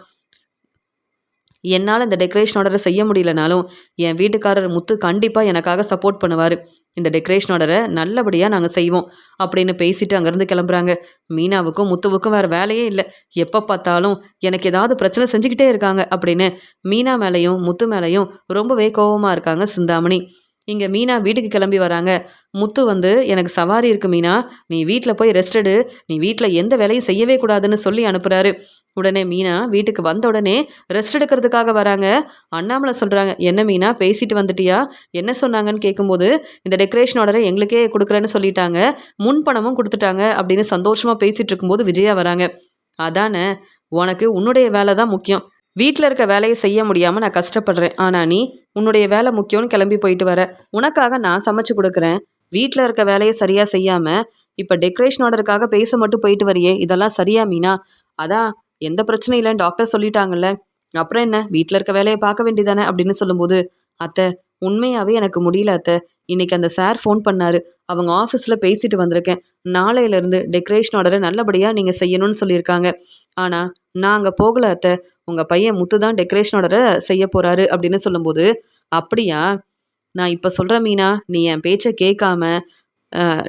என்னால் இந்த டெக்கரேஷன் ஆர்டரை செய்ய முடியலனாலும் என் வீட்டுக்காரர் முத்து கண்டிப்பாக எனக்காக சப்போர்ட் பண்ணுவார். இந்த டெக்கரேஷன் ஆர்டரை நல்லபடியாக நாங்கள் செய்வோம் அப்படின்னு பேசிட்டு அங்கேருந்து கிளம்புறாங்க. மீனாவுக்கும் முத்துவுக்கும் வேறு வேலையே இல்லை. எப்போ பார்த்தாலும் எனக்கு ஏதாவது பிரச்சனை செஞ்சுக்கிட்டே இருக்காங்க அப்படின்னு மீனா மேலேயும் முத்து மேலேயும் ரொம்பவே கோபமாக இருக்காங்க சிந்தாமணி. இங்கே மீனா வீட்டுக்கு கிளம்பி வராங்க. முத்து வந்து எனக்கு சவாரி இருக்கு மீனா, நீ வீட்டில் போய் ரெஸ்ட் எடு, நீ வீட்டில் எந்த வேலையும் செய்யவே கூடாதுன்னு சொல்லி அனுப்புகிறாரு. உடனே மீனா வீட்டுக்கு வந்த உடனே ரெஸ்ட் எடுக்கிறதுக்காக வராங்க. அண்ணாமலை சொல்கிறாங்க, என்ன மீனா பேசிட்டு வந்துட்டியா, என்ன சொன்னாங்கன்னு கேட்கும்போது, இந்த டெக்கரேஷன் ஆர்டரை எங்களுக்கே கொடுக்குறேன்னு சொல்லிட்டாங்க, முன் பணமும் கொடுத்துட்டாங்க அப்படின்னு சந்தோஷமாக பேசிகிட்டு இருக்கும்போது விஜயா வராங்க. அதானே, உனக்கு உன்னுடைய வேலை தான் முக்கியம், வீட்டில் இருக்க வேலையை செய்ய முடியாமல் நான் கஷ்டப்படுறேன், ஆனால் நீ உன்னுடைய வேலை முக்கியம்னு கிளம்பி போயிட்டு வர, உனக்காக நான் சமைச்சு கொடுக்குறேன், வீட்டில் இருக்க வேலையை சரியாக செய்யாமல் இப்போ டெக்கரேஷன் ஆர்டருக்காக பேச மட்டும் போயிட்டு வரியே, இதெல்லாம் சரியா மீனா? அதான் எந்த பிரச்சனையும் இல்லைன்னு டாக்டர் சொல்லிட்டாங்கல்ல, அப்புறம் என்ன, வீட்டில் இருக்க வேலையை பார்க்க வேண்டியதானே அப்படின்னு சொல்லும்போது, அத்தை உண்மையாகவே எனக்கு முடியல அத்தை, இன்னைக்கு அந்த சார் ஃபோன் பண்ணாரு, அவங்க ஆஃபீஸில் பேசிட்டு வந்திருக்கேன், நாளையிலேருந்து டெக்கரேஷன் ஆர்டரை நல்லபடியாக நீங்கள் செய்யணும்னு சொல்லியிருக்காங்க, ஆனால் நான் அங்கே போகல அத்தை, உங்கள் பையன் முத்து தான் டெக்கரேஷன் ஆர்டரை செய்ய போகிறாரு அப்படின்னு சொல்லும்போது, அப்படியா, நான் இப்போ சொல்கிறேன் மீனா, நீ என் பேச்சை கேட்காம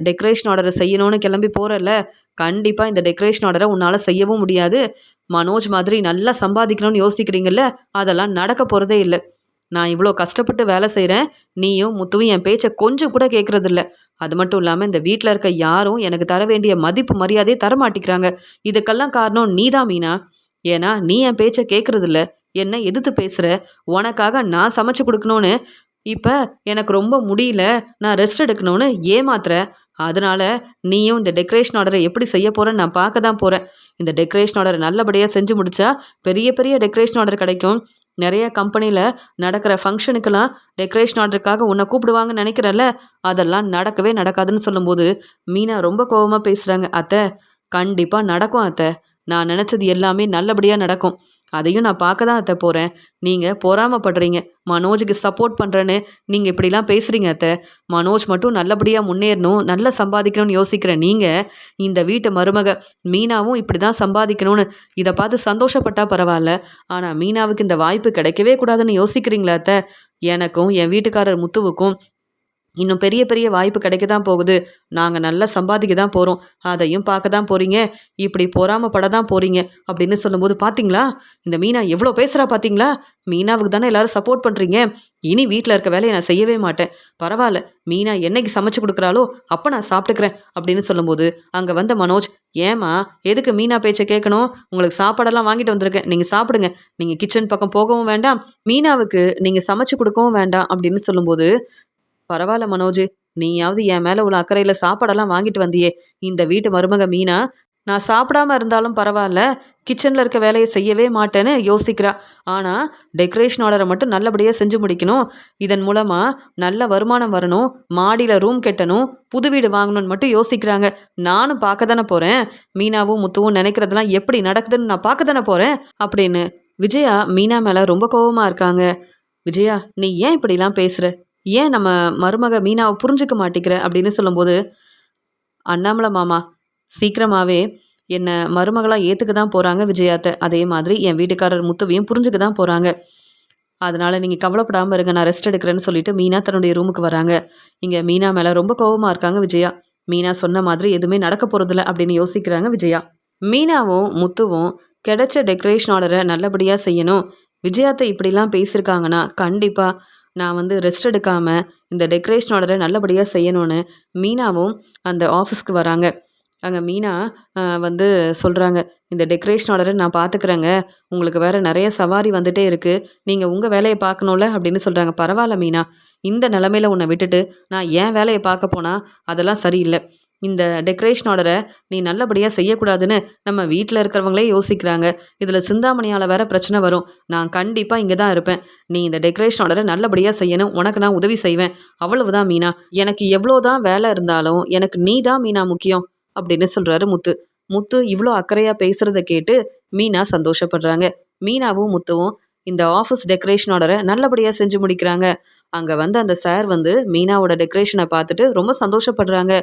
டெக்கரேஷன் ஆர்டரை செய்யணும்னு கிளம்பி போகிறல்ல, கண்டிப்பாக இந்த டெக்கரேஷன் ஆர்டரை உன்னால் செய்யவும் முடியாது, மனோஜ் மாதிரி நல்லா சம்பாதிக்கணும்னு யோசிக்கிறீங்கல்ல, அதெல்லாம் நடக்க போகிறதே இல்லை. நான் இவ்வளோ கஷ்டப்பட்டு வேலை செய்கிறேன், நீயும் முத்துவும் என் பேச்சை கொஞ்சம் கூட கேட்குறதில்ல, அது மட்டும் இல்லாமல் இந்த வீட்டில் இருக்க யாரும் எனக்கு தர வேண்டிய மதிப்பு மரியாதையை தரமாட்டிக்கிறாங்க, இதுக்கெல்லாம் காரணம் நீ தான் மீனா, ஏன்னா நீ என் பேச்சை கேட்குறதில்ல, என்ன எதிர்த்து பேசுகிற, உனக்காக நான் சமைச்சு கொடுக்கணும்னு இப்போ எனக்கு ரொம்ப முடியல, நான் ரெஸ்ட் எடுக்கணும்னு ஏமாத்துற, அதனால நீயும் இந்த டெக்கரேஷன் ஆர்டரை எப்படி செய்ய போகிறேன்னு நான் பார்க்க தான் போகிறேன், இந்த டெக்கரேஷன் ஆர்டரை நல்லபடியாக செஞ்சு முடித்தா பெரிய பெரிய டெக்கரேஷன் ஆர்டர் கிடைக்கும், நிறைய கம்பெனியில் நடக்கிற ஃபங்க்ஷனுக்கெல்லாம் டெக்கரேஷன் ஆர்டருக்காக உன்னை கூப்பிடுவாங்கன்னு நினைக்கிறல்ல, அதெல்லாம் நடக்கவே நடக்காதுன்னு சொல்லும்போது மீனா ரொம்ப கோபமாக பேசுகிறாங்க. அத்தை கண்டிப்பாக நடக்கும் அத்தை, நான் நினச்சது எல்லாமே நல்லபடியாக நடக்கும், அதையும் நான் பார்க்க தான் அத்தை போகிறேன், நீங்கள் பொறாமப்படுறீங்க, மனோஜுக்கு சப்போர்ட் பண்ணுறேன்னு நீங்கள் இப்படிலாம் பேசுகிறீங்க அத்தை, மனோஜ் மட்டும் நல்லபடியாக முன்னேறணும், நல்லா சம்பாதிக்கணும்னு யோசிக்கிற நீங்கள் இந்த வீட்டு மருமக மீனாவும் இப்படி தான் சம்பாதிக்கணும்னு இதை பார்த்து சந்தோஷப்பட்டா பரவாயில்ல, ஆனால் மீனாவுக்கு இந்த வாய்ப்பு கிடைக்கவே கூடாதுன்னு யோசிக்கிறீங்களா அத்தை, எனக்கும் என் வீட்டுக்காரர் முத்துவுக்கும் இன்னும் பெரிய பெரிய வாய்ப்பு கிடைக்க தான் போகுது, நாங்கள் நல்லா சம்பாதிக்க தான் போகிறோம், அதையும் பார்க்க தான் போகிறீங்க, இப்படி பொறாமப்பட தான் போகிறீங்க அப்படின்னு சொல்லும்போது, பார்த்தீங்களா இந்த மீனா எவ்வளோ பேசுகிறா பார்த்தீங்களா, மீனாவுக்கு தானே எல்லாரும் சப்போர்ட் பண்ணுறீங்க, இனி வீட்டில் இருக்க வேலையை நான் செய்யவே மாட்டேன், பரவாயில்ல மீனா என்னைக்கு சமைச்சு கொடுக்குறாளோ அப்போ நான் சாப்பிட்டுக்கிறேன் அப்படின்னு சொல்லும்போது, அங்கே வந்த மனோஜ், ஏமா எதுக்கு மீனா பேச்சை கேட்கணும், உங்களுக்கு சாப்பாடெல்லாம் வாங்கிட்டு வந்திருக்கேன், நீங்கள் சாப்பிடுங்க, நீங்கள் கிச்சன் பக்கம் போகவும் வேண்டாம், மீனாவுக்கு நீங்கள் சமைச்சு கொடுக்கவும் வேண்டாம் அப்படின்னு சொல்லும்போது, பரவாயில்ல மனோஜ், நீயாவது என் மேலே உள்ள அக்கறையில் சாப்பாடெல்லாம் வாங்கிட்டு வந்தியே, இந்த வீட்டு மருமக மீனா நான் சாப்பிடாம இருந்தாலும் பரவாயில்ல, கிச்சனில் இருக்க வேலையை செய்யவே மாட்டேன்னு யோசிக்கிறா, ஆனால் டெக்கரேஷன் ஆர்டரை மட்டும் நல்லபடியாக செஞ்சு முடிக்கணும், இதன் மூலமாக நல்ல வருமானம் வரணும், மாடியில் ரூம் கட்டணும், புது வீடு வாங்கணும்னு மட்டும் யோசிக்கிறாங்க, நானும் பார்க்க தானே போகிறேன், மீனாவும் முத்துவும் நினைக்கிறதெல்லாம் எப்படி நடக்குதுன்னு நான் பார்க்க தானே போகிறேன் அப்படின்னு விஜயா மீனா மேலே ரொம்ப கோபமாக இருக்காங்க. விஜயா நீ ஏன் இப்படிலாம் பேசுகிற, ஏன் நம்ம மருமக மீனாவை புரிஞ்சுக்க மாட்டேங்கிற அப்படின்னு சொல்லும்போது, அண்ணாமலை மாமா சீக்கிரமாகவே என்னை மருமகளாக ஏற்றுக்க தான் போகிறாங்க விஜயாத்தை, அதே மாதிரி என் வீட்டுக்காரர் முத்துவையும் புரிஞ்சுக்க தான் போகிறாங்க, அதனால் நீங்கள் கவலைப்படாமல் இருங்க, நான் ரெஸ்ட் எடுக்கிறேன்னு சொல்லிட்டு மீனா தன்னுடைய ரூமுக்கு வராங்க. இங்கே மீனா மேலே ரொம்ப கோபமாக இருக்காங்க விஜயா, மீனா சொன்ன மாதிரி எதுவுமே நடக்க போகிறதில்ல அப்படின்னு யோசிக்கிறாங்க விஜயா. மீனாவும் முத்துவும் கிடைச்ச டெக்கரேஷன் ஆர்டரை நல்லபடியாக செய்யணும், விஜயாத்தை இப்படிலாம் பேசியிருக்காங்கன்னா கண்டிப்பாக நான் வந்து ரெஸ்ட் எடுக்காமல் இந்த டெக்கரேஷன் ஆர்டரை நல்லபடியாக செய்யணும்னு மீனாவும் அந்த ஆஃபீஸ்க்கு வராங்க. அங்கே மீனா வந்து சொல்கிறாங்க, இந்த டெக்கரேஷன் ஆர்டரை நான் பார்த்துக்கிறேங்க, உங்களுக்கு வேறு நிறைய சவாரி வந்துட்டே இருக்குது, நீங்கள் உங்கள் வேலையை பார்க்கணும்ல அப்படின்னு சொல்கிறாங்க. பரவாயில்ல மீனா, இந்த நிலமையில உன்னை விட்டுட்டு நான் ஏன் வேலையை பார்க்க போனால் அதெல்லாம் சரியில்லை, இந்த டெக்கரேஷன் ஆர்டரை நீ நல்லபடியாக செய்யக்கூடாதுன்னு நம்ம வீட்டில் இருக்கிறவங்களே யோசிக்கிறாங்க, இதில் சிந்தாமணியால் வேற பிரச்சனை வரும், நான் கண்டிப்பாக இங்கே தான் இருப்பேன், நீ இந்த டெக்கரேஷன் ஆர்டரை நல்லபடியாக செய்யணும், உனக்கு நான் உதவி செய்வேன், அவ்வளவுதான் மீனா, எனக்கு எவ்வளோ தான் வேலை இருந்தாலும் எனக்கு நீ தான் மீனா முக்கியம் அப்படின்னு சொல்கிறாரு முத்து. முத்து இவ்வளோ அக்கறையாக பேசுகிறத கேட்டு மீனா சந்தோஷப்படுறாங்க. மீனாவும் முத்துவும் இந்த ஆஃபீஸ் டெக்கரேஷன் ஆர்டரை நல்லபடியாக செஞ்சு முடிக்கிறாங்க. அங்கே வந்து அந்த சார் வந்து மீனாவோட டெக்கரேஷனை பார்த்துட்டு ரொம்ப சந்தோஷப்படுறாங்க.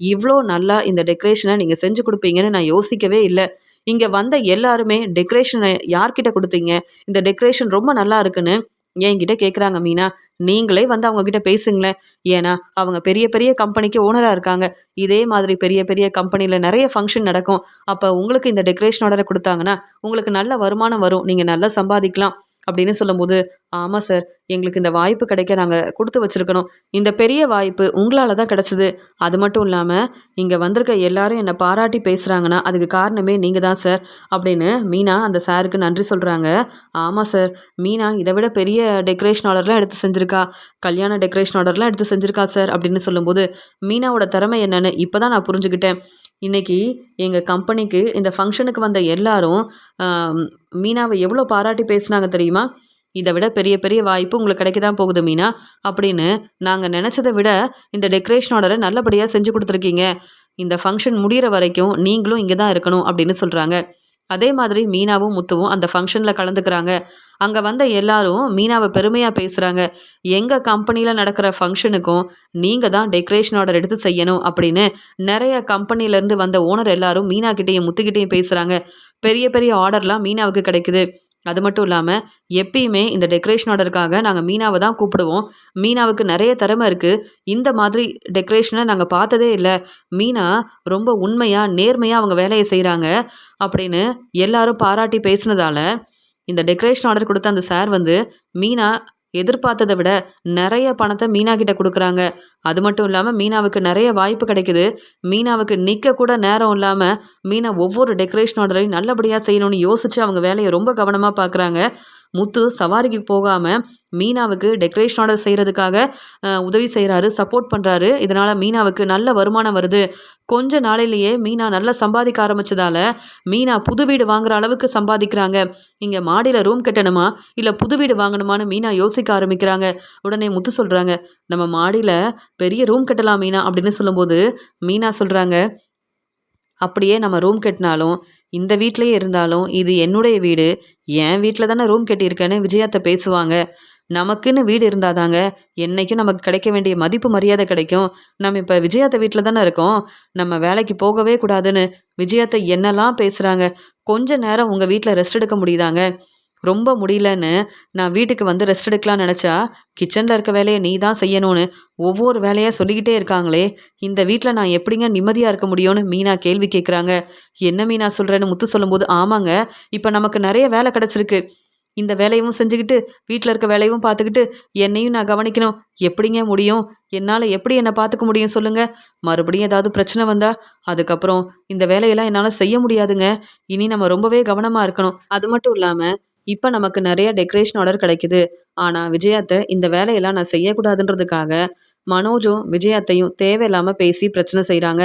இவ்வளோ நல்லா இந்த டெக்கரேஷனை நீங்கள் செஞ்சு கொடுப்பீங்கன்னு நான் யோசிக்கவே இல்லை, இங்கே வந்த எல்லாருமே டெக்கரேஷனை யார்கிட்ட கொடுத்தீங்க, இந்த டெக்கரேஷன் ரொம்ப நல்லா இருக்குன்னு என்கிட்ட கேட்குறாங்க மீனா. நீங்களே வந்து அவங்க கிட்ட பேசுங்களேன். ஏன்னா அவங்க பெரிய பெரிய கம்பெனிக்கு ஓனரா இருக்காங்க. இதே மாதிரி பெரிய பெரிய கம்பெனில நெறைய ஃபங்ஷன் நடக்கும். அப்ப உங்களுக்கு இந்த டெக்கரேஷன் ஆர்டர குடுத்தாங்கன்னா, உங்களுக்கு நல்ல வருமானம் வரும். நீங்க நல்லா சம்பாதிக்கலாம். அப்படின்னு சொல்லும்போது, ஆமா சார். எங்களுக்கு இந்த வாய்ப்பு கிடைக்க நாங்க குடுத்து வச்சிருக்கணும். இந்த பெரிய வாய்ப்பு உங்களால தான் கிடைச்சது. அது மட்டும் இல்லாம, இங்க வந்திருக்க எல்லாரும் என்ன பாராட்டி பேசுறாங்கன்னா, அதுக்கு காரணமே நீங்க தான் சார். அப்படின்னு மீனா அந்த சாருக்கு நன்றி சொல்றாங்க. ஆமா சார். மீனா இத விட பெரிய டெக்கரேஷன் ஆர்டர்லாம் எடுத்து செஞ்சிருக்கா. கல்யாண டெக்கரேஷன் ஆர்டர்லாம் எடுத்து செஞ்சிருக்கா சார் அப்படின்னு சொல்லும்போது, மீனாவோட திறமை என்னன்னு இப்ப தான் நான் புரிஞ்சுக்கிட்டேன். இன்னைக்கு எங்க கம்பெனிக்கு இந்த ஃபங்ஷனுக்கு வந்த எல்லாரும் அ மீனாவ எவ்வளோ பாராட்டி பேசுனாங்க தெரியுமா? இத விட பெரிய பெரிய வாய்ப்பு உங்களுக்கு கிடைக்க தான் போகுது மீனா. அப்படின்னு நாங்க நெனச்சத விட இந்த டெக்கரேஷன் ஆர்டர நல்லபடியா செஞ்சு குடுத்துருக்கீங்க. இந்த ஃபங்ஷன் முடியிற வரைக்கும் நீங்களும் இங்க தான் இருக்கணும் அப்படின்னு சொல்றாங்க. அதே மாதிரி மீனாவும், முத்துவும் அந்த ஃபங்ஷன்ல கலந்துக்கிறாங்க. அங்க வந்த எல்லாரும் மீனாவ பெருமையா பேசுறாங்க. எங்க கம்பெனில நடக்கிற ஃபங்ஷனுக்கும் நீங்க தான் டெக்கரேஷன் ஆர்டர் எடுத்து செய்யணும் அப்படின்னு நெறைய கம்பெனிலேருந்து வந்த ஓனர் எல்லாரும் மீனா கிட்டயும், முத்துக்கிட்டயும் பேசுறாங்க. பெரிய பெரிய ஆர்டர்லாம் மீனாவுக்கு கிடைக்குது. அது மட்டும் இல்லாம, எப்பயுமே இந்த டெக்கரேஷன் ஆர்டருக்காக நாங்க மீனாவ தான் கூப்பிடுவோம். மீனாவுக்கு நெறைய திறமை இருக்கு. இந்த மாதிரி டெக்கரேஷன நாங்க பார்த்ததே இல்ல. மீனா ரொம்ப உண்மையா, நேர்மையா அவங்க வேலைய செய்றாங்க. அப்படின்னு எல்லாரும் பாராட்டி பேசினதால, இந்த டெக்கரேஷன் ஆர்டர் குடுத்த அந்த சார் வந்து, மீனா எதிர்பார்த்தத விட நெறைய பணத்த மீனா கிட்ட குடுக்குறாங்க. அது மட்டும் இல்லாம மீனாவுக்கு நெறைய வாய்ப்பு கிடைக்குது. மீனாவுக்கு நிக்க கூட நேரம் இல்லாம, மீனா ஒவ்வொரு டெக்கரேஷன் ஆர்டரையும் நல்லபடியா செய்யணும்னு யோசிச்சு அவங்க வேலைய ரொம்ப கவனமா பார்க்குறாங்க. முத்து சவாரிக்கு போகாம, மீனாவுக்கு டெக்கரேஷன் ஆர்டர் செய்றதுக்காக உதவி செய்றாரு, சப்போர்ட் பண்றாரு. இதனால மீனாவுக்கு நல்ல வருமானம் வருது. கொஞ்ச நாளையிலேயே மீனா நல்லா சம்பாதிக்க ஆரம்பிச்சதால, மீனா புது வீடு வாங்குற அளவுக்கு சம்பாதிக்கிறாங்க. இங்க மாடியில ரூம் கட்டணுமா? இல்ல புது வீடு வாங்கணுமான்னு மீனா யோசிக்க ஆரம்பிக்கிறாங்க. உடனே முத்து சொல்றாங்க, "நம்ம மாடியில பெரிய ரூம் கட்டலாம் மீனா" அப்படின்னு சொல்லும்போது, மீனா சொல்றாங்க, "அப்படியே நம்ம ரூம் கட்டினாலும், இந்த வீட்லயே இருந்தாலும், இது என்னுடைய வீடு. என் வீட்ல தானே ரூம் கட்டியிருக்கேன்னு" விஜயா அத்த பேசுவாங்க. நமக்குன்னு வீடு இருந்தா தாங்க, என்னைக்கும் நமக்கு கிடைக்க வேண்டிய மதிப்பு, மரியாதை கிடைக்கும். நம்ம இப்ப விஜயா அத்த வீட்ல தானே இருக்கோம். நம்ம வேலைக்கு போகவே கூடாதுன்னு விஜயா அத்த என்னலாம் பேசுறாங்க. "கொஞ்ச நேரம் உங்க வீட்ல ரெஸ்ட் எடுக்க முடியுதாங்க? ரொம்ப முடியலன்னு நான் வீட்டுக்கு வந்து ரெஸ்ட் எடுக்கலாம்னு நெனச்சா, கிச்சன்ல இருக்க வேலைய நீ தான் செய்யணும்னு ஒவ்வொரு வேலையா சொல்லிக்கிட்டே இருக்காங்களே! இந்த வீட்ல நான் எப்படிங்க நிம்மதியா இருக்க முடியும்னு" மீனா கேள்வி கேட்குறாங்க. "என்ன மீனா சொல்றேன்னு" முத்து சொல்லும்போது, "ஆமாங்க. இப்ப நமக்கு நெறைய வேல கிடைச்சிருக்கு. இந்த வேலையும் செஞ்சுக்கிட்டு, வீட்ல இருக்க வேலையும் பார்த்துக்கிட்டு, என்னையும் நான் கவனிக்கணும். எப்படிங்க முடியும்? என்னால எப்படி என்ன பார்த்துக்க முடியும் சொல்லுங்க? மறுபடியும் ஏதாவது பிரச்சனை வந்தா, அதுக்கப்புறம் இந்த வேலையெல்லாம் என்னால செய்ய முடியாதுங்க. இனி நம்ம ரொம்பவே கவனமா இருக்கணும். அது மட்டும் இல்லாம, இப்ப நமக்கு நெறைய டெக்கரேஷன் ஆர்டர் கிடைக்குது. ஆனா, விஜயா அத்த இந்த வேலையெல்லாம் நான் செய்யக்கூடாதுன்றதுக்காக, மனோஜும், விஜயா அத்தையும் தேவையில்லாம பேசி பிரச்சனை செய்றாங்க.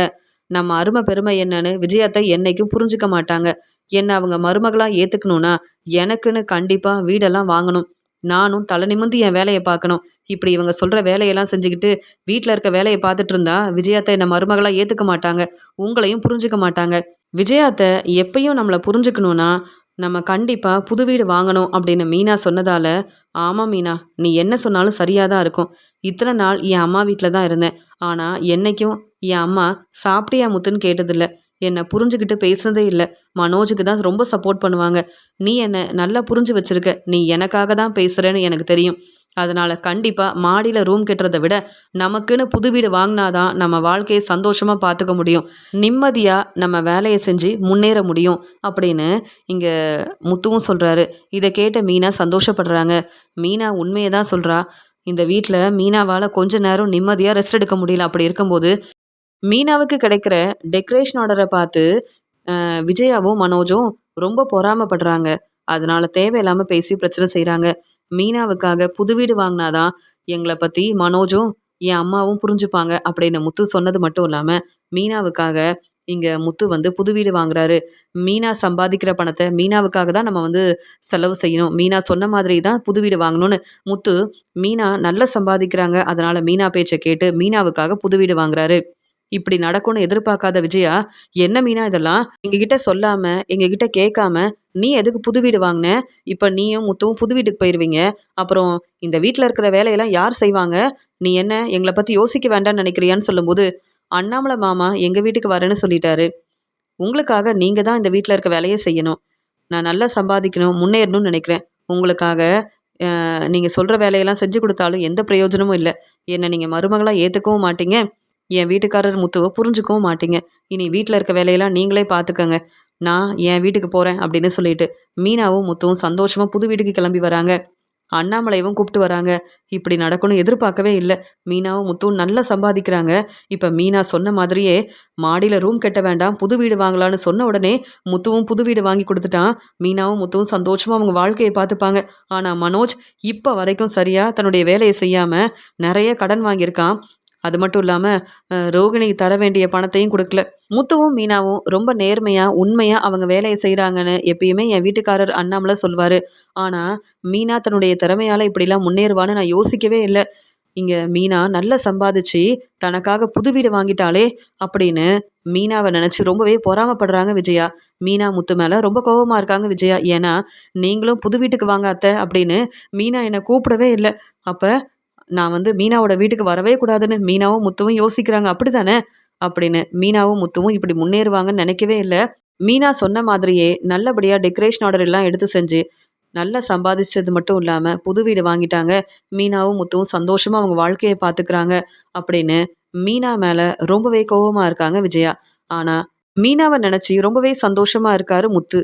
நம்ம அருமை பெருமை என்னன்னு விஜயா அத்தை என்னைக்கும் புரிஞ்சுக்க மாட்டாங்க. என்ன அவங்க மருமகளா ஏத்துக்கணும்னா, எனக்குன்னு கண்டிப்பா வீடெல்லாம் வாங்கணும். நானும் தல நிமிர்ந்து என் வேலைய பார்க்கணும். இப்படி இவங்க சொல்ற வேலையெல்லாம் செஞ்சுக்கிட்டு, வீட்ல இருக்க வேலைய பார்த்துட்டு இருந்தா, விஜயா அத்தை என்ன மருமகளா ஏத்துக்க மாட்டாங்க. உங்களையும் புரிஞ்சுக்க மாட்டாங்க. விஜயா அத்தை எப்பயும் நம்மள புரிஞ்சுக்கணும்னா, நம்ம கண்டிப்பா புது வீடு வாங்கணும் அப்படின்னு மீனா சொன்னதால, ஆமா மீனா, நீ என்ன சொன்னாலும் சரியா தான் இருக்கும். இத்தன நாள் என் அம்மா வீட்ல தான் இருந்தேன். ஆனா, என்னைக்கும் என் அம்மா சாப்பிட்டியா முத்துன்னு கேட்டதில்ல. என்ன புரிஞ்சுகிட்டு பேசுனதே இல்ல. மனோஜுக்கு தான் ரொம்ப சப்போர்ட் பண்ணுவாங்க. நீ என்ன நல்லா புரிஞ்சு வச்சிருக்க. நீ எனக்காக தான் பேசுறேன்னு எனக்கு தெரியும். அதனால கண்டிப்பா மாடியில ரூம் கட்டுறத விட, நமக்குன்னு புது வீடு வாங்குனா தான் நம்ம வாழ்க்கைய சந்தோஷமா பார்த்துக்க முடியும். நிம்மதியா நம்ம வேலைய செஞ்சு முன்னேற முடியும். அப்படின்னு இங்க முத்துவும் சொல்றாரு. இத கேட்ட மீனா சந்தோஷப்படுறாங்க. மீனா உண்மைய தான் சொல்றா. இந்த வீட்ல மீனாவால கொஞ்ச நேரம் நிம்மதியா ரெஸ்ட் எடுக்க முடியல. அப்படி இருக்கும்போது, மீனாவுக்கு கிடைக்கிற டெக்கரேஷன் ஆர்டர பார்த்து விஜயாவும், மனோஜும் ரொம்ப பொறாமைப்படுறாங்க. அதனால தேவையில்லாம பேசி பிரச்சனை செய்றாங்க. மீனாவுக்காக புது வீடு வாங்குனா தான் எங்கள பத்தி மனோஜும், என் அம்மாவும் புரிஞ்சுப்பாங்க அப்படின்னு முத்து சொன்னது மட்டும் இல்லாம, மீனாவுக்காக இங்க முத்து வந்து புது வீடு வாங்குறாரு. மீனா சம்பாதிக்கிற பணத்த மீனாவுக்காக தான் நம்ம வந்து செலவு செய்யணும். மீனா சொன்ன மாதிரி தான் புது வீடு வாங்கணும்னு முத்து, மீனா நல்லா சம்பாதிக்கிறாங்க. அதனால மீனா பேச்ச கேட்டு மீனாவுக்காக புது வீடு வாங்குறாரு. இப்படி நடக்கும்னு எதிர்பார்க்காத விஜயா, "என்ன மீனா இதெல்லாம்? எங்ககிட்ட சொல்லாம, எங்ககிட்ட கேட்காம, நீ எதுக்கு புது வீடு வாங்குன? இப்ப நீயும் முத்துவும் புது வீட்டுக்கு போயிருவீங்க. அப்புறம் இந்த வீட்ல இருக்கிற வேலையெல்லாம் யார் செய்வாங்க? நீ என்ன எங்கள பத்தி யோசிக்க வேண்டாம்னு நினைக்கிறியான்னு?" சொல்லும்போது, "அண்ணாமலை மாமா எங்க வீட்டுக்கு வரேன்னு சொல்லிட்டாரு. உங்களுக்காக நீங்க தான் இந்த வீட்ல இருக்க வேலைய செய்யணும். நான் நல்லா சம்பாதிக்கணும், முன்னேறணும்னு நினைக்கிறேன். உங்களுக்காக நீங்க சொல்ற வேலையெல்லாம் செஞ்சு குடுத்தாலும் எந்த பிரயோஜனமும் இல்ல. என்ன நீங்க மருமகளா ஏத்துக்கவும் மாட்டீங்க. என் வீட்டுக்காரர் முத்துவ புரிஞ்சுக்கவும் மாட்டீங்க. இனி வீட்ல இருக்க வேலையெல்லாம் நீங்களே பார்த்துக்கங்க. நான் என் வீட்டுக்கு போறேன் அப்படின்னு சொல்லிட்டு, மீனாவும் முத்துவும் சந்தோஷமா புது வீட்டுக்கு கிளம்பி வராங்க. அண்ணாமலையவும் கூப்பிட்டு வராங்க. இப்படி நடக்கும்னு எதிர்பார்க்கவே இல்ல. மீனாவும் முத்துவும் நல்லா சம்பாதிக்கிறாங்க. இப்ப மீனா சொன்ன மாதிரியே மாடியில ரூம் கட்ட வேண்டாம், புது வீடு வாங்கலான்னு சொன்ன உடனே முத்துவும் புது வீடு வாங்கி குடுத்துட்டான். மீனாவும் முத்துவும் சந்தோஷமா அவங்க வாழ்க்கைய பார்த்துப்பாங்க. ஆனா மனோஜ் இப்ப வரைக்கும் சரியா தன்னுடைய வேலைய செய்யாம நெறைய கடன் வாங்கியிருக்கான். அது மட்டும் இல்லாம ரோகிணிக்கு தர வேண்டிய பணத்தையும் குடுக்கல. முத்துவும், மீனாவும் ரொம்ப நேர்மையா, உண்மையா அவங்க வேலைய செய்றாங்கன்னு எப்பயுமே என் வீட்டுக்காரர் அண்ணாமலை சொல்வாரு. ஆனா, மீனா தன்னுடைய திறமையால இப்படிலாம் முன்னேறுவான்னு நான் யோசிக்கவே இல்ல. இங்க மீனா நல்லா சம்பாதிச்சு, தனக்காக புது வீடு வாங்கிட்டாளே! அப்படின்னு மீனாவ நெனச்சு ரொம்பவே பொறாமப்படுறாங்க விஜயா. மீனா, முத்து மேல ரொம்ப கோவமா இருக்காங்க விஜயா. ஏன்னா, "நீங்களும் புது வீட்டுக்கு வாங்க அத்த" அப்படின்னு மீனா என்ன கூப்பிடவே இல்ல. அப்ப நான் மீனாவோட வீட்டுக்கு வரவே கூடாதுன்னு மீனாவும், முத்துவும் யோசிக்கிறாங்க. அப்படிதானே? அப்படின்னு மீனாவும், முத்துவும் இப்படி முன்னேறுவாங்கன்னு நெனைக்கவே இல்ல. மீனா சொன்ன மாதிரியே நல்லபடியா டெக்கரேஷன் ஆர்டர் எல்லாம் எடுத்து செஞ்சு, நல்லா சம்பாதிச்சது மட்டும் இல்லாம, புது வீடு வாங்கிட்டாங்க. மீனாவும், முத்துவும் சந்தோஷமா அவங்க வாழ்க்கைய பார்த்துக்கிறாங்க. அப்படின்னு மீனா மேல ரொம்பவே கோவமா இருக்காங்க விஜயா. ஆனா, மீனாவ நெனச்சு ரொம்பவே சந்தோஷமா இருக்காரு முத்து.